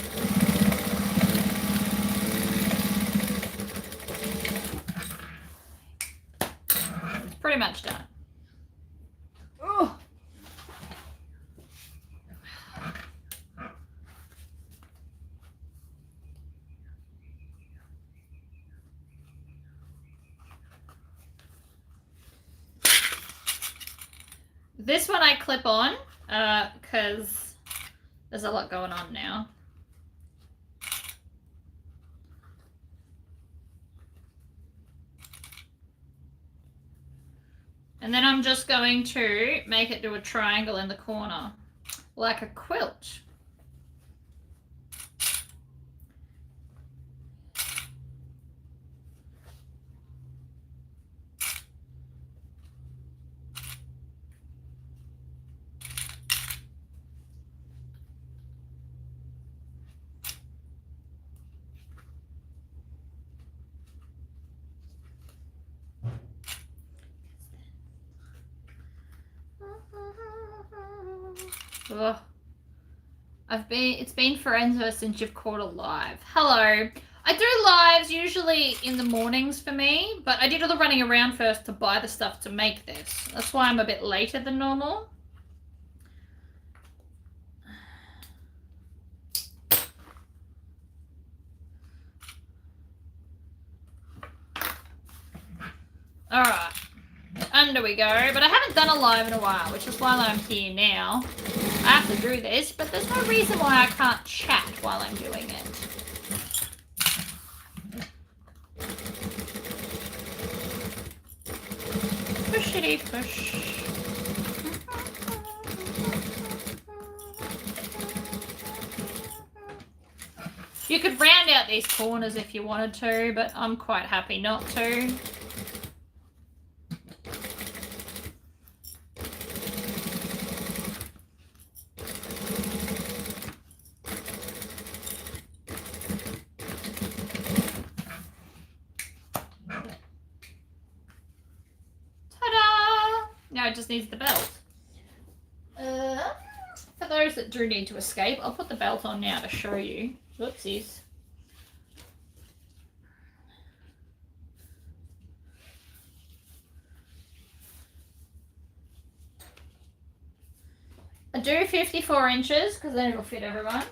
It's pretty much done. Oh. This one I clip on because there's a lot going on now. And then I'm just going to make it do a triangle in the corner, like a quilt. Ugh. It's been forever since you've caught a live. Hello. I do lives usually in the mornings for me, but I did all the running around first to buy the stuff to make this. That's why I'm a bit later than normal. Alright. Under we go. But I haven't done a live in a while, which is why I'm here now. I have to do this, but there's no reason why I can't chat while I'm doing it. Pushity push. You could round out these corners if you wanted to, but I'm quite happy not to. Now it just needs the belt. For those that do need to escape, I'll put the belt on now to show you. Whoopsies. I do 54 inches because then it'll fit everyone.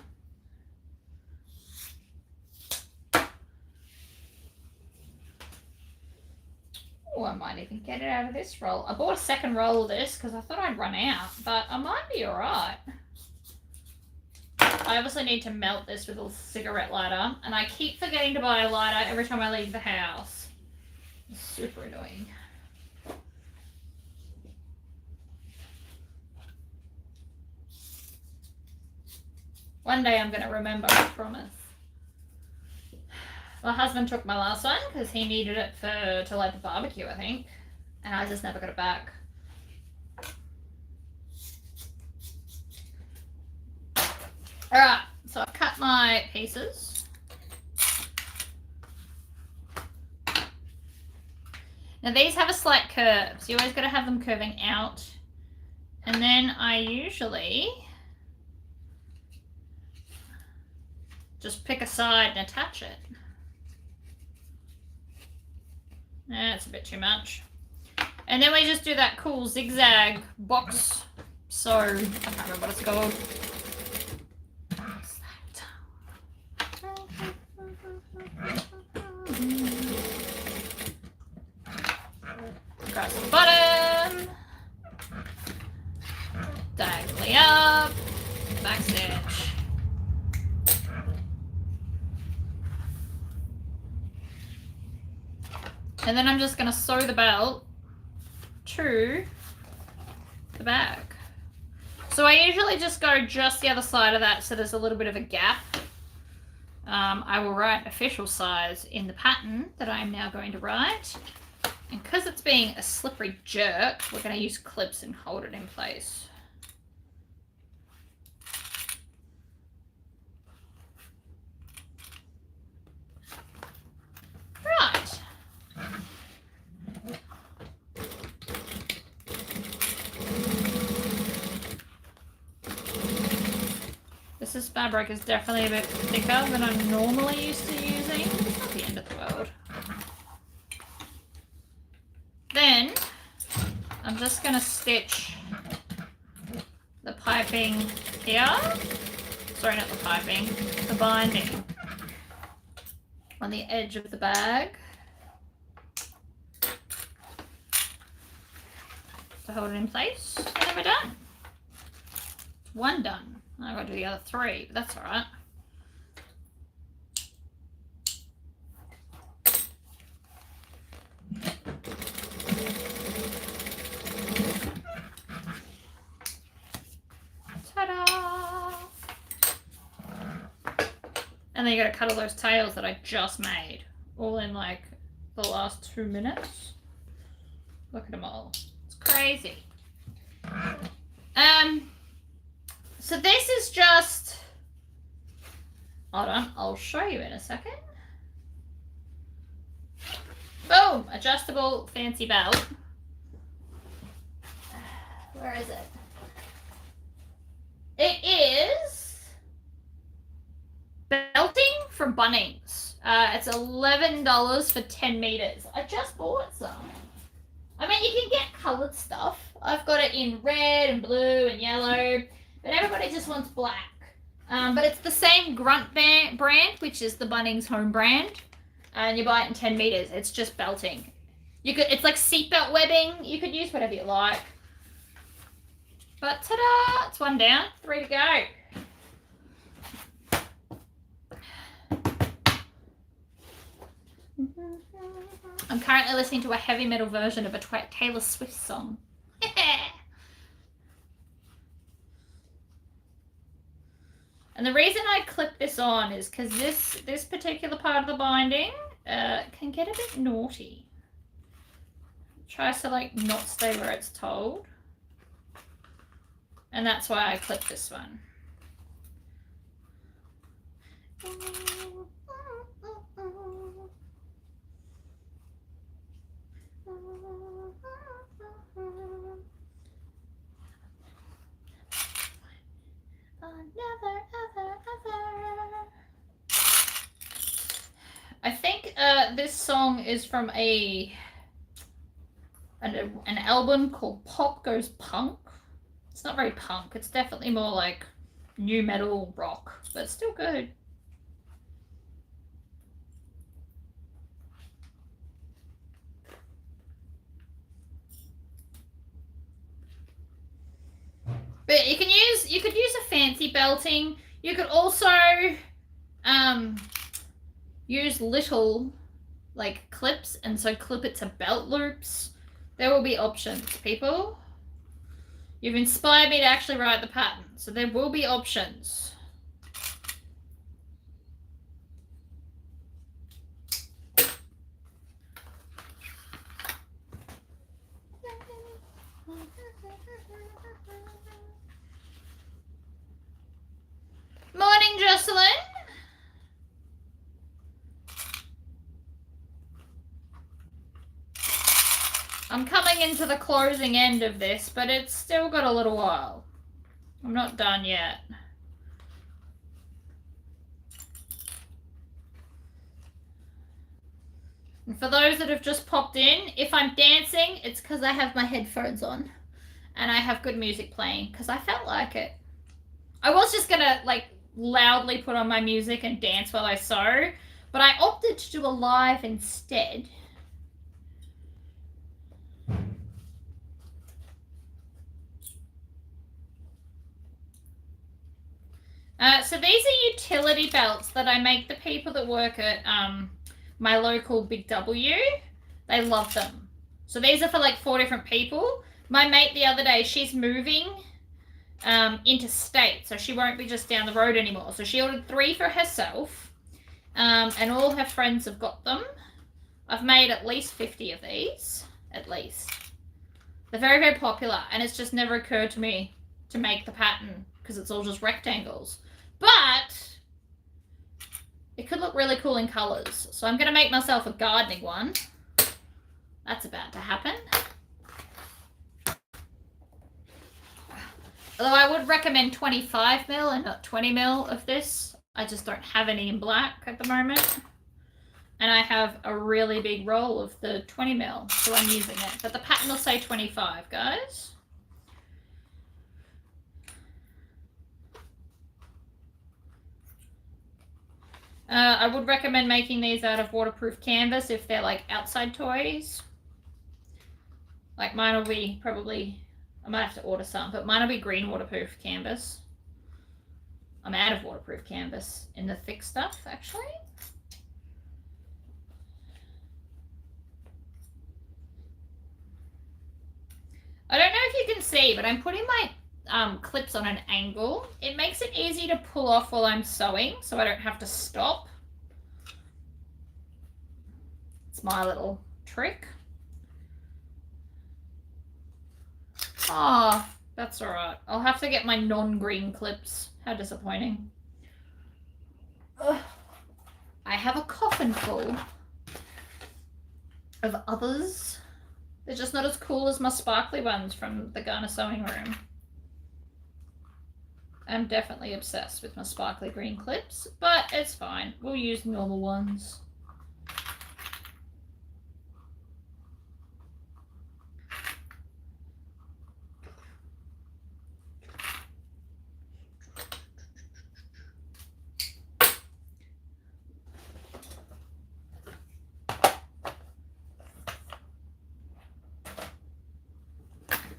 Oh, I might even get it out of this roll. I bought a second roll of this because I thought I'd run out, but I might be alright. I obviously need to melt this with a cigarette lighter, and I keep forgetting to buy a lighter every time I leave the house. It's super annoying. One day I'm going to remember, I promise. My husband took my last one because he needed it to light the barbecue, I think. And I just never got it back. Alright, so I've cut my pieces. Now these have a slight curve, so you always got to have them curving out. And then I usually just pick a side and attach it. That's a bit too much. And then we just do that cool zigzag box. So, I can't remember what it's called. Across the bottom. Diagonally up. Back stitch. And then I'm just going to sew the belt to the bag. So I usually just go just the other side of that so there's a little bit of a gap. I will write official size in the pattern that I'm now going to write. And because it's being a slippery jerk, we're going to use clips and hold it in place. Right. This fabric is definitely a bit thicker than I'm normally used to using. It's not the end of the world. Then I'm just going to stitch the piping here. Sorry, not the piping, the binding on the edge of the bag to hold it in place. And then we're done. It's one done. I've got to do the other three, but that's all right. Ta-da! And then you got to cut all those tails that I just made, all in like the last 2 minutes. Look at them all. It's crazy. So this is just, hold on, I'll show you in a second. Boom, adjustable fancy belt. Where is it? It is belting from Bunnings. It's $11 for 10 meters. I just bought some. I mean, you can get colored stuff. I've got it in red and blue and yellow. But everybody just wants black. But it's the same Grunt brand, which is the Bunnings home brand. And you buy it in 10 meters. It's just belting. It's like seatbelt webbing. You could use whatever you like. But ta-da! It's one down. 3 to go. I'm currently listening to a heavy metal version of a Taylor Swift song. And the reason I clip this on is because this particular part of the binding can get a bit naughty. It tries to like not stay where it's told. And that's why I clip this one. I think this song is from an album called Pop Goes Punk. It's not very punk. It's definitely more like new metal rock, but it's still good. But you could use a fancy belting. You could also use little like clips and so clip it to belt loops. There will be options, people. You've inspired me to actually write the pattern, so there will be options. Morning, Jocelyn. I'm coming into the closing end of this, but it's still got a little while. I'm not done yet. And for those that have just popped in, if I'm dancing, it's because I have my headphones on and I have good music playing because I felt like it. I was just gonna like loudly put on my music and dance while I sew, but I opted to do a live instead. So these are utility belts that I make the people that work at my local Big W. They love them. So these are for like 4 different people. My mate the other day, she's moving interstate, so she won't be just down the road anymore. So she ordered 3 for herself, and all her friends have got them. I've made at least 50 of these, at least. They're very, very popular, and it's just never occurred to me to make the pattern because it's all just rectangles. But it could look really cool in colors. So I'm going to make myself a gardening one. That's about to happen. Although I would recommend 25 mil and not 20 mil of this. I just don't have any in black at the moment. And I have a really big roll of the 20 mil, so I'm using it. But the pattern will say 25, guys. I would recommend making these out of waterproof canvas if they're like outside toys. Like mine will be probably, I might have to order some, but mine will be green waterproof canvas. I'm out of waterproof canvas in the thick stuff, actually. I don't know if you can see, but I'm putting my clips on an angle. It makes it easy to pull off while I'm sewing, so I don't have to stop. It's my little trick. Oh, that's all right. I'll have to get my non-green clips. How disappointing. Ugh. I have a coffin full of others. They're just not as cool as my sparkly ones from the Garner Sewing Room. I'm definitely obsessed with my sparkly green clips, but it's fine. We'll use normal ones.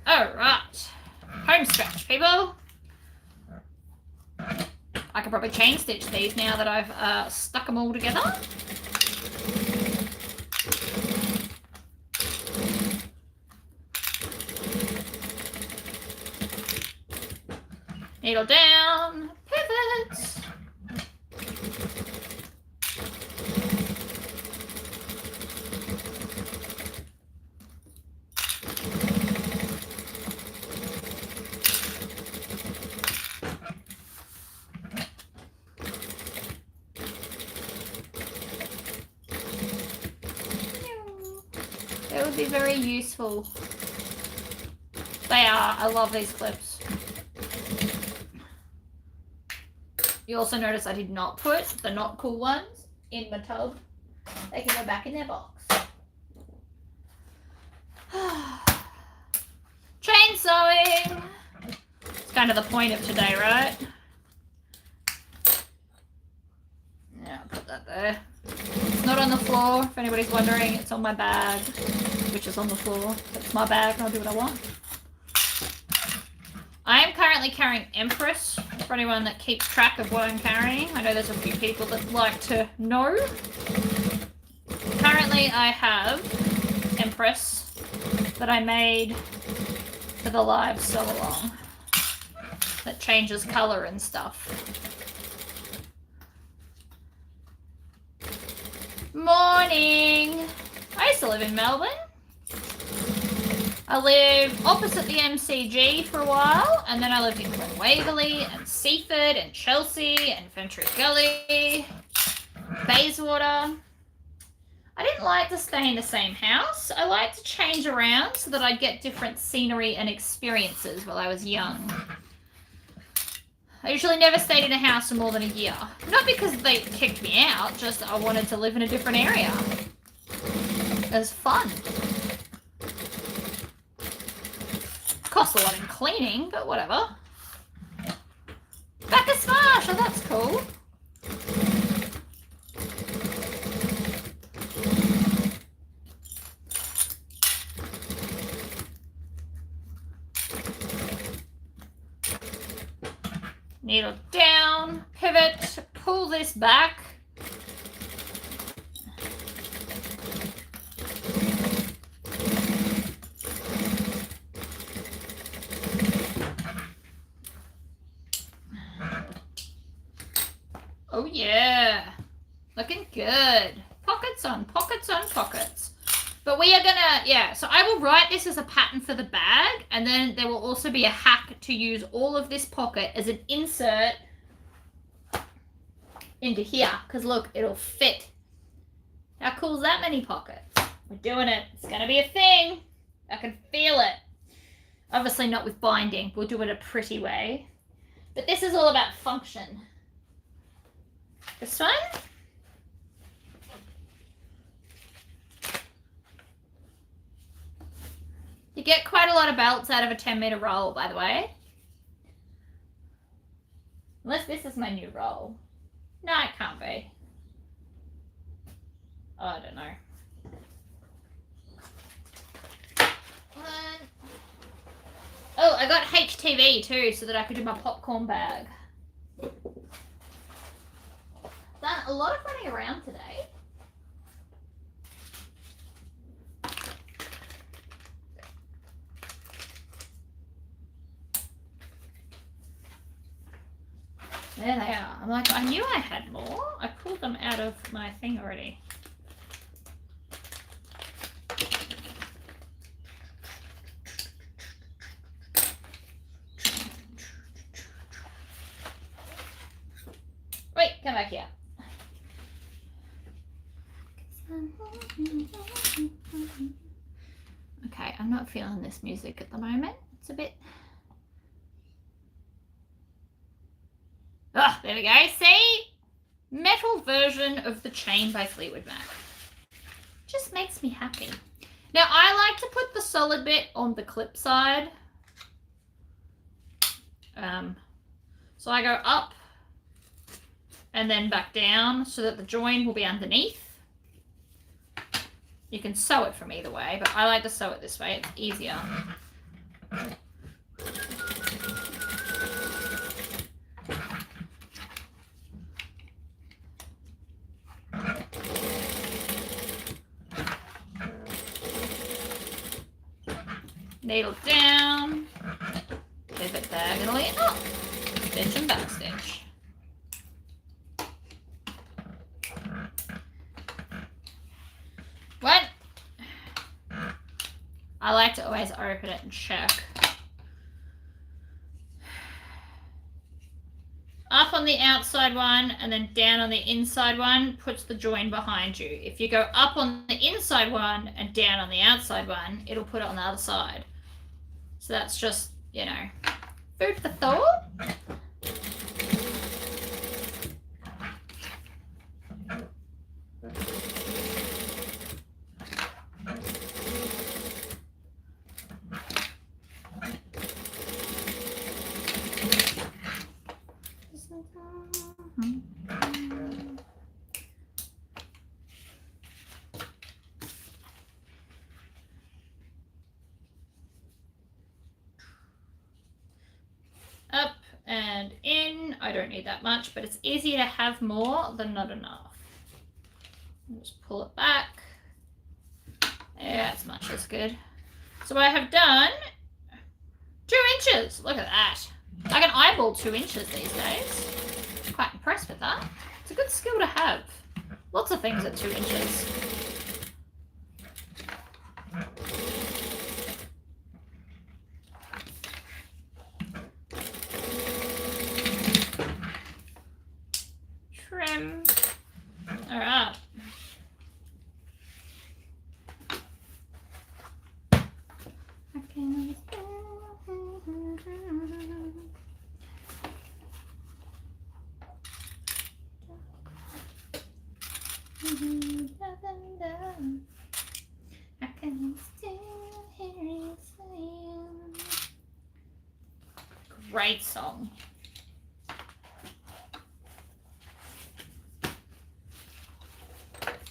All right, home stretch, people. I could probably chain stitch these now that I've stuck them all together. Needle down, pivots. They would be very useful. They are. I love these clips. You also notice I did not put the not cool ones in my tub. They can go back in their box. Chain sewing. It's kind of the point of today, right? Yeah, I'll put that there. It's not on the floor, if anybody's wondering. It's on my bag, which is on the floor. It's my bag and I'll do what I want. I am currently carrying Empress, for anyone that keeps track of what I'm carrying. I know there's a few people that like to know. Currently I have Empress that I made for the live sew along that changes colour and stuff. Morning! I used to live in Melbourne. I lived opposite the MCG for a while, and then I lived in Glen Waverley and Seaford and Chelsea and Fenchurch Gully, Bayswater. I didn't like to stay in the same house. I liked to change around so that I'd get different scenery and experiences while I was young. I usually never stayed in a house for more than a year. Not because they kicked me out, just I wanted to live in a different area. as fun. Costs a lot in cleaning, but whatever. Back a smash! Oh, that's cool. Needle down, pivot, pull this back. Oh yeah, looking good. Pockets on pockets on pockets. But we are gonna, yeah, so I will write this as a pattern for the bag, and then there will also be a hack to use all of this pocket as an insert into here, because look, it'll fit. How cool is that many pockets? We're doing it. It's gonna be a thing. I can feel it. Obviously not with binding. We'll do it a pretty way. But this is all about function. This one. You get quite a lot of belts out of a 10-meter roll, by the way. Unless this is my new roll. No, it can't be. Oh, I don't know. Oh, I got HTV too, so that I could do my popcorn bag. Done a lot of running around today. There they are. I'm like, I knew I had more. I pulled them out of my thing already. Wait, come back here. Okay, I'm not feeling this music at the moment. It's a bit... Ah, there we go. See? Metal version of the chain by Fleetwood Mac. Just makes me happy. Now, I like to put the solid bit on the clip side. So I go up and then back down so that the join will be underneath. You can sew it from either way, but I like to sew it this way. It's easier. Needle down, pivot diagonally up, stitch and back stitch. What? I like to always open it and check. Up on the outside one and then down on the inside one puts the join behind you. If you go up on the inside one and down on the outside one, it'll put it on the other side. So that's just, you know, food for thought. Up and in. I don't need that much, but it's easier to have more than not enough. Just pull it back. Yeah, that's much as good. So I have done 2 inches. Look at that. I can eyeball 2 inches these days. Quite impressed with that. It's a good skill to have. Lots of things at 2 inches. Trim. All right. great song.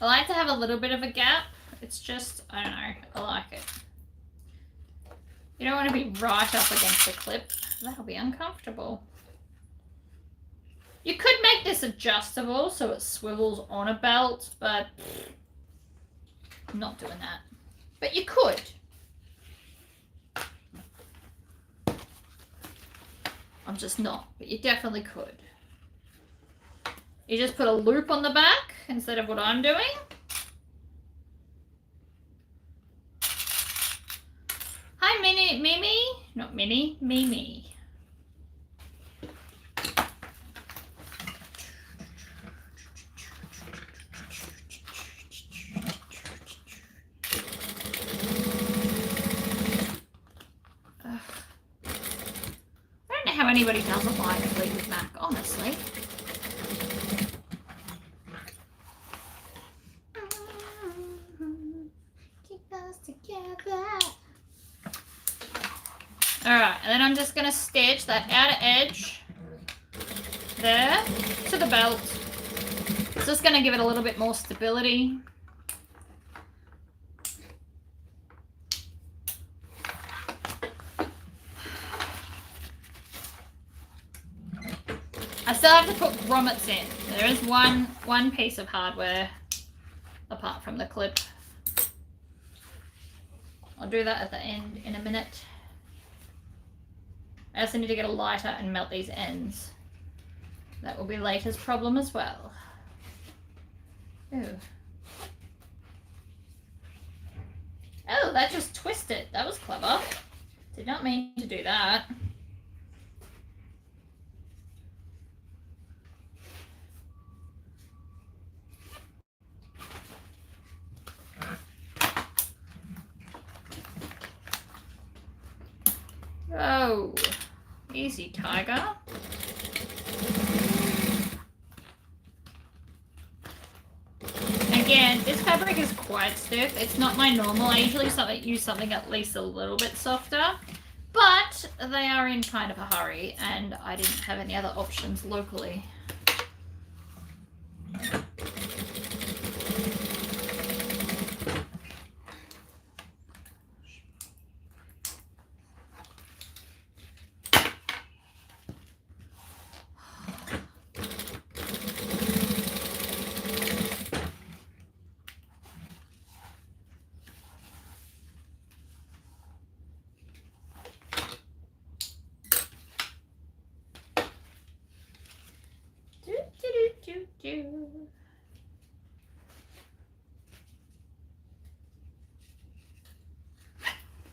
I like to have a little bit of a gap. It's just, I don't know, I like it. You don't want to be right up against the clip. That'll be uncomfortable. You could make this adjustable so it swivels on a belt, but I'm not doing that. But you could. I'm just not, but you definitely could. You just put a loop on the back instead of what I'm doing. Hi, Mimi. Not Minnie, Mimi. I don't know how anybody doesn't like Fleetwood Mac, honestly. Keep us together. Alright, and then I'm just going to stitch that outer edge there to the belt. It's just going to give it a little bit more stability. I still have to put grommets in. There is one piece of hardware apart from the clip. I'll do that at the end in a minute. I also need to get a lighter and melt these ends. That will be later's problem as well. Ooh. Oh, that just twisted. That was clever. Did not mean to do that. Oh, easy, tiger. Again, this fabric is quite stiff. It's not my normal. I usually use something at least a little bit softer, but they are in kind of a hurry and I didn't have any other options locally.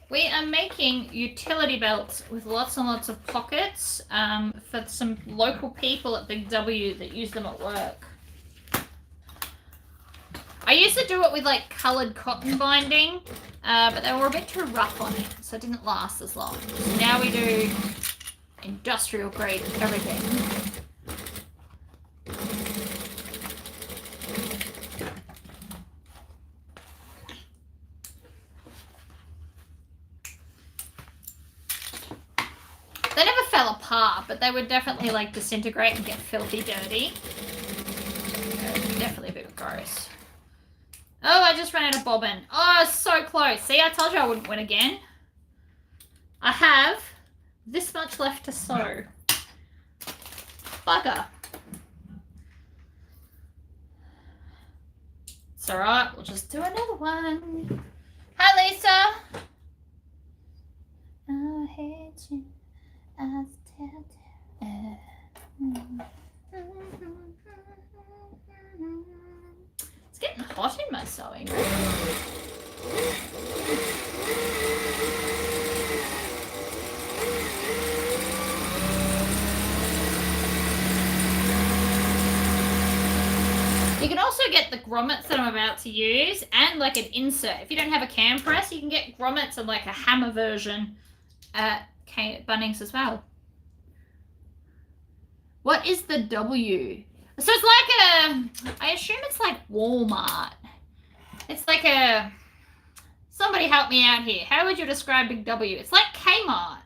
We are making utility belts with lots and lots of pockets for some local people at Big W that use them at work. I used to do it with like coloured cotton binding, but they were a bit too rough on it, so it didn't last as long. So now we do industrial grade everything. They never fell apart, but they would definitely like disintegrate and get filthy dirty. Definitely a bit gross. Oh, I just ran out of bobbin. Oh, so close. See, I told you I wouldn't win again. I have this much left to sew. Bugger. It's alright, we'll just do another one. Hi, Lisa. I hate you. It's getting hot in my sewing. You can also get the grommets that I'm about to use and like an insert. If you don't have a cam press, you can get grommets and like a hammer version at Bunnings as well. What is the W? So it's like I assume it's like Walmart. It's like somebody help me out here. How would you describe Big W? It's like Kmart.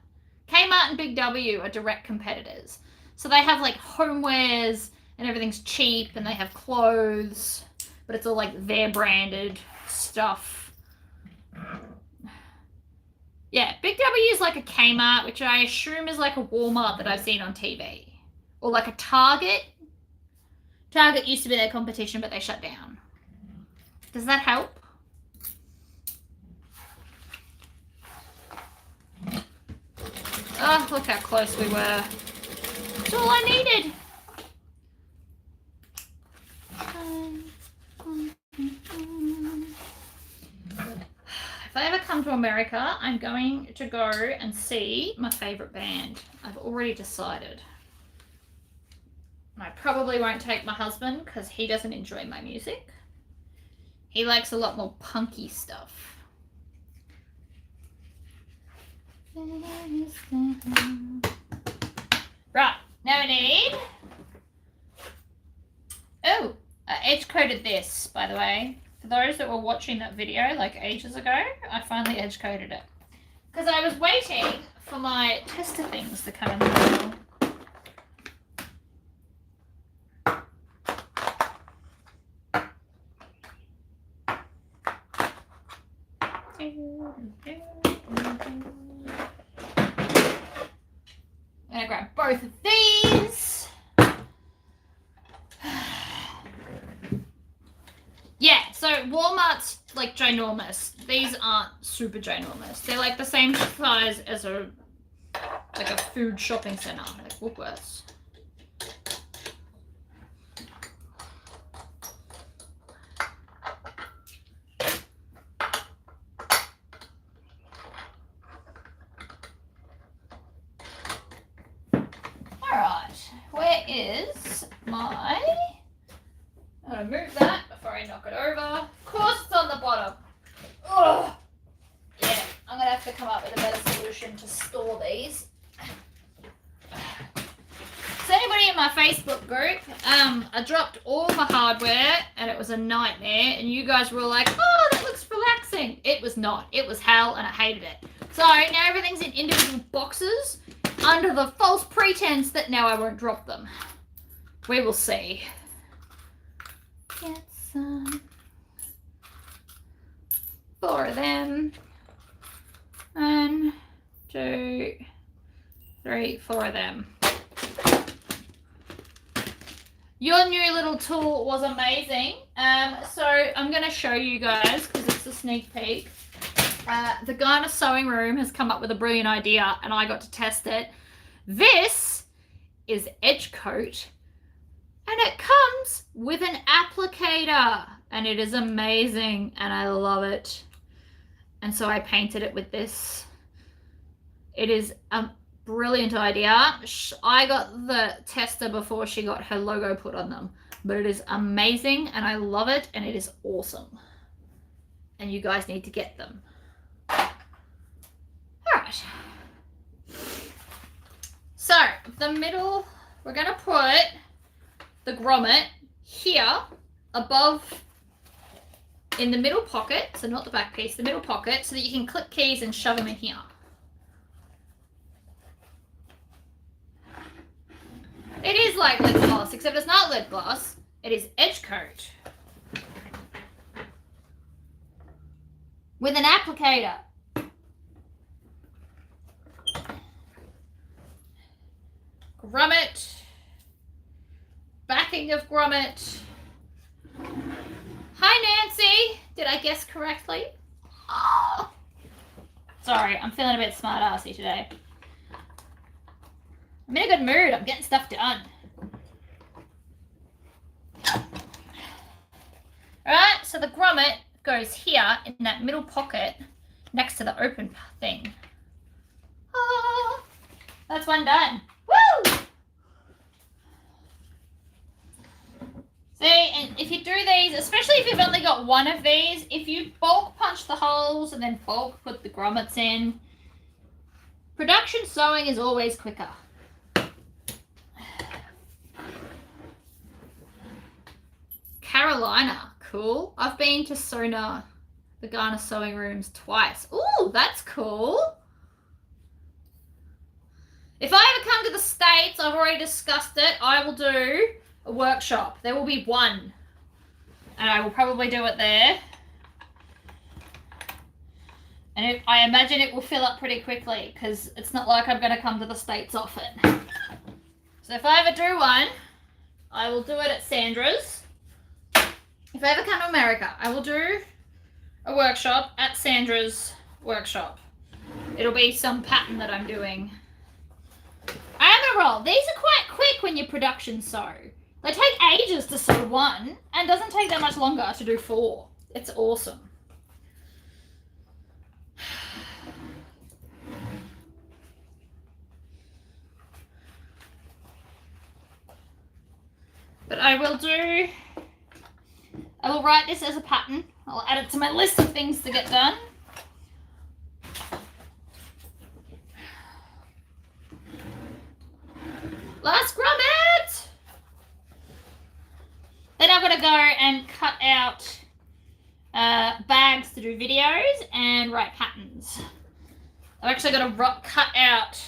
Kmart and Big W are direct competitors. So they have like homewares and everything's cheap and they have clothes, but it's all like their branded stuff. Yeah, Big W is like a Kmart, which I assume is like a Walmart that I've seen on TV. Or like a Target. Target used to be their competition, but they shut down. Does that help? Oh, look how close we were. That's all I needed. If I ever come to America, I'm going to go and see my favorite band. I've already decided. I probably won't take my husband because he doesn't enjoy my music. He likes a lot more punky stuff. Right, now we need... Oh, I edge-coded this, by the way. For those that were watching that video like ages ago, I finally edge-coded it. Because I was waiting for my tester things to come in the mail. I'm gonna grab both of these. Yeah, so Walmart's like ginormous. These aren't super ginormous. They're like the same size as a food shopping center, like Woolworths. Where is my... I'm going to move that before I knock it over. Of course it's on the bottom. Ugh. Yeah, I'm going to have to come up with a better solution to store these. So anybody in my Facebook group, I dropped all my hardware and it was a nightmare and you guys were like, oh, that looks relaxing. It was not. It was hell and I hated it. So now everything's in individual boxes under the false pretense that now I won't drop them. We will see. Get some. 4 of them. 1, 2, 3, 4 of them. Your new little tool was amazing. So I'm going to show you guys because it's a sneak peek. The Garner Sewing Room has come up with a brilliant idea and I got to test it. This is Edge Coat and it comes with an applicator and it is amazing and I love it. And so I painted it with this. It is a brilliant idea. I got the tester before she got her logo put on them, but it is amazing and I love it and it is awesome. And you guys need to get them. Alright, so the middle, we're going to put the grommet here above in the middle pocket, so not the back piece, the middle pocket, so that you can clip keys and shove them in here. It is like lip gloss, except it's not lip gloss, it is Edge Coat with an applicator. Grommet, backing of grommet. Hi Nancy, did I guess correctly? Oh. Sorry, I'm feeling a bit smart-assy today. I'm in a good mood, I'm getting stuff done. Alright, so the grommet goes here in that middle pocket next to the open thing. Oh, that's one done. Woo! See, and if you do these, especially if you've only got one of these, if you bulk punch the holes and then bulk put the grommets in, production sewing is always quicker. Carolina, cool. I've been to Sona, the Garner Sewing Rooms, twice. Ooh, that's cool. States, I've already discussed it. I will do a workshop. There will be one. And I will probably do it there. And I imagine it will fill up pretty quickly because it's not like I'm going to come to the States often. So if I ever do one, I will do it at Sandra's. If I ever come to America, I will do a workshop at Sandra's workshop. It'll be some pattern that I'm doing. I am a roll. These are quite quick when your production sew. They take ages to sew one and doesn't take that much longer to do 4. It's awesome. But I will write this as a pattern. I'll add it to my list of things to get done. Last grommet! Then I'm going to go and cut out bags to do videos and write patterns. I've actually got to cut out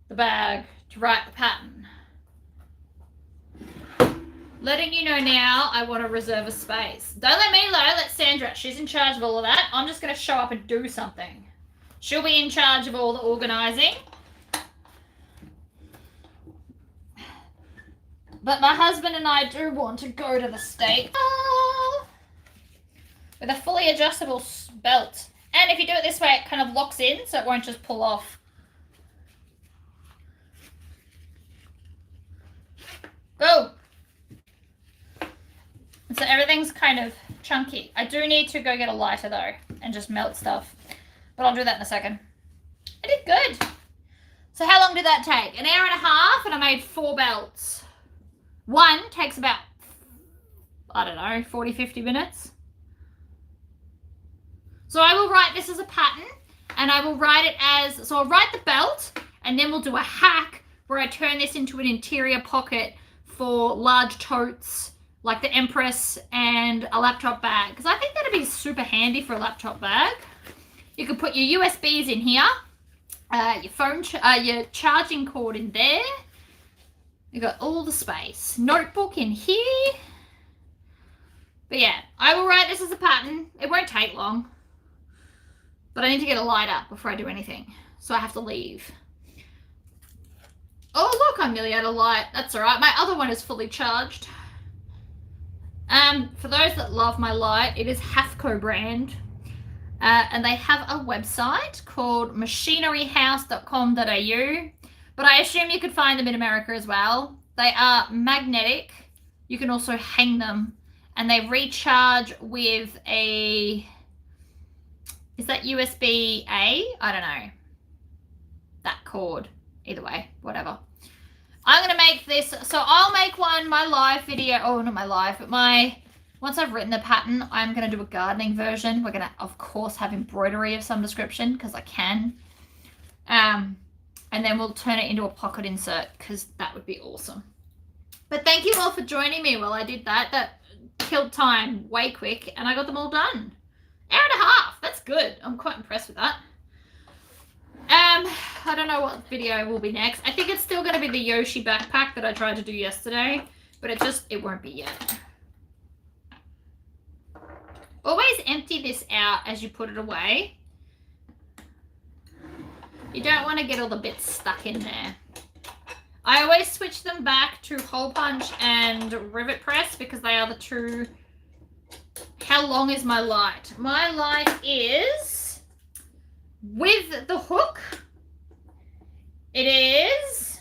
the bag to write the pattern. Letting you know now, I want to reserve a space. Don't let me know, let Sandra. She's in charge of all of that. I'm just going to show up and do something. She'll be in charge of all the organising. But my husband and I do want to go to the States with a fully adjustable belt. And if you do it this way, it kind of locks in, so it won't just pull off. Go! So everything's kind of chunky. I do need to go get a lighter though and just melt stuff. But I'll do that in a second. I did good. So how long did that take? An hour and a half, and I made 4 belts. One takes about, I don't know, 40, 50 minutes. So I will write this as a pattern, and I will write it as, so I'll write the belt, and then we'll do a hack where I turn this into an interior pocket for large totes, like the Empress and a laptop bag. Because I think that'd be super handy for a laptop bag. You could put your USBs in here, your phone, your charging cord in there. You got all the space. Notebook in here. But yeah, I will write this as a pattern. It won't take long. But I need to get a lighter before I do anything. So I have to leave. Oh, look, I'm nearly out of light. That's all right. My other one is fully charged. For those that love my light, it is Hafco brand. And they have a website called machineryhouse.com.au. But I assume you could find them in America as well. They are magnetic. You can also hang them. And they recharge with a... Is that USB-A? I don't know. That cord. Either way, whatever. I'm going to make this. So I'll make one, my live video. Oh, not my live, but my... Once I've written the pattern, I'm going to do a gardening version. We're going to, of course, have embroidery of some description because I can. And then we'll turn it into a pocket insert because that would be awesome. But thank you all for joining me while I did that. That killed time way quick and I got them all done. Hour and a half. That's good. I'm quite impressed with that. I don't know what video will be next. I think it's still going to be the Yoshi backpack that I tried to do yesterday, but it won't be yet. Always empty this out as you put it away. You don't want to get all the bits stuck in there. I always switch them back to hole punch and rivet press because they are the true... How long is my light? My light is, with the hook, it is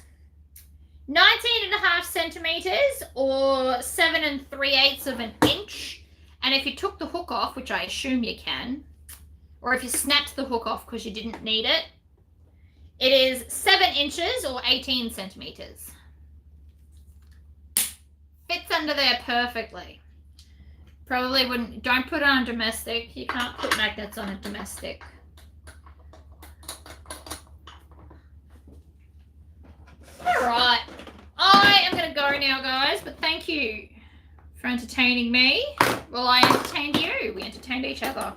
19.5 centimeters or 7 3/8 of an inch. And if you took the hook off, which I assume you can, or if you snapped the hook off because you didn't need it, it is 7 inches or 18 centimeters. Fits under there perfectly. Probably wouldn't, don't put it on domestic. You can't put magnets on a domestic. Alright. I am going to go now, guys, but thank you for entertaining me. Well, I entertained you. We entertained each other.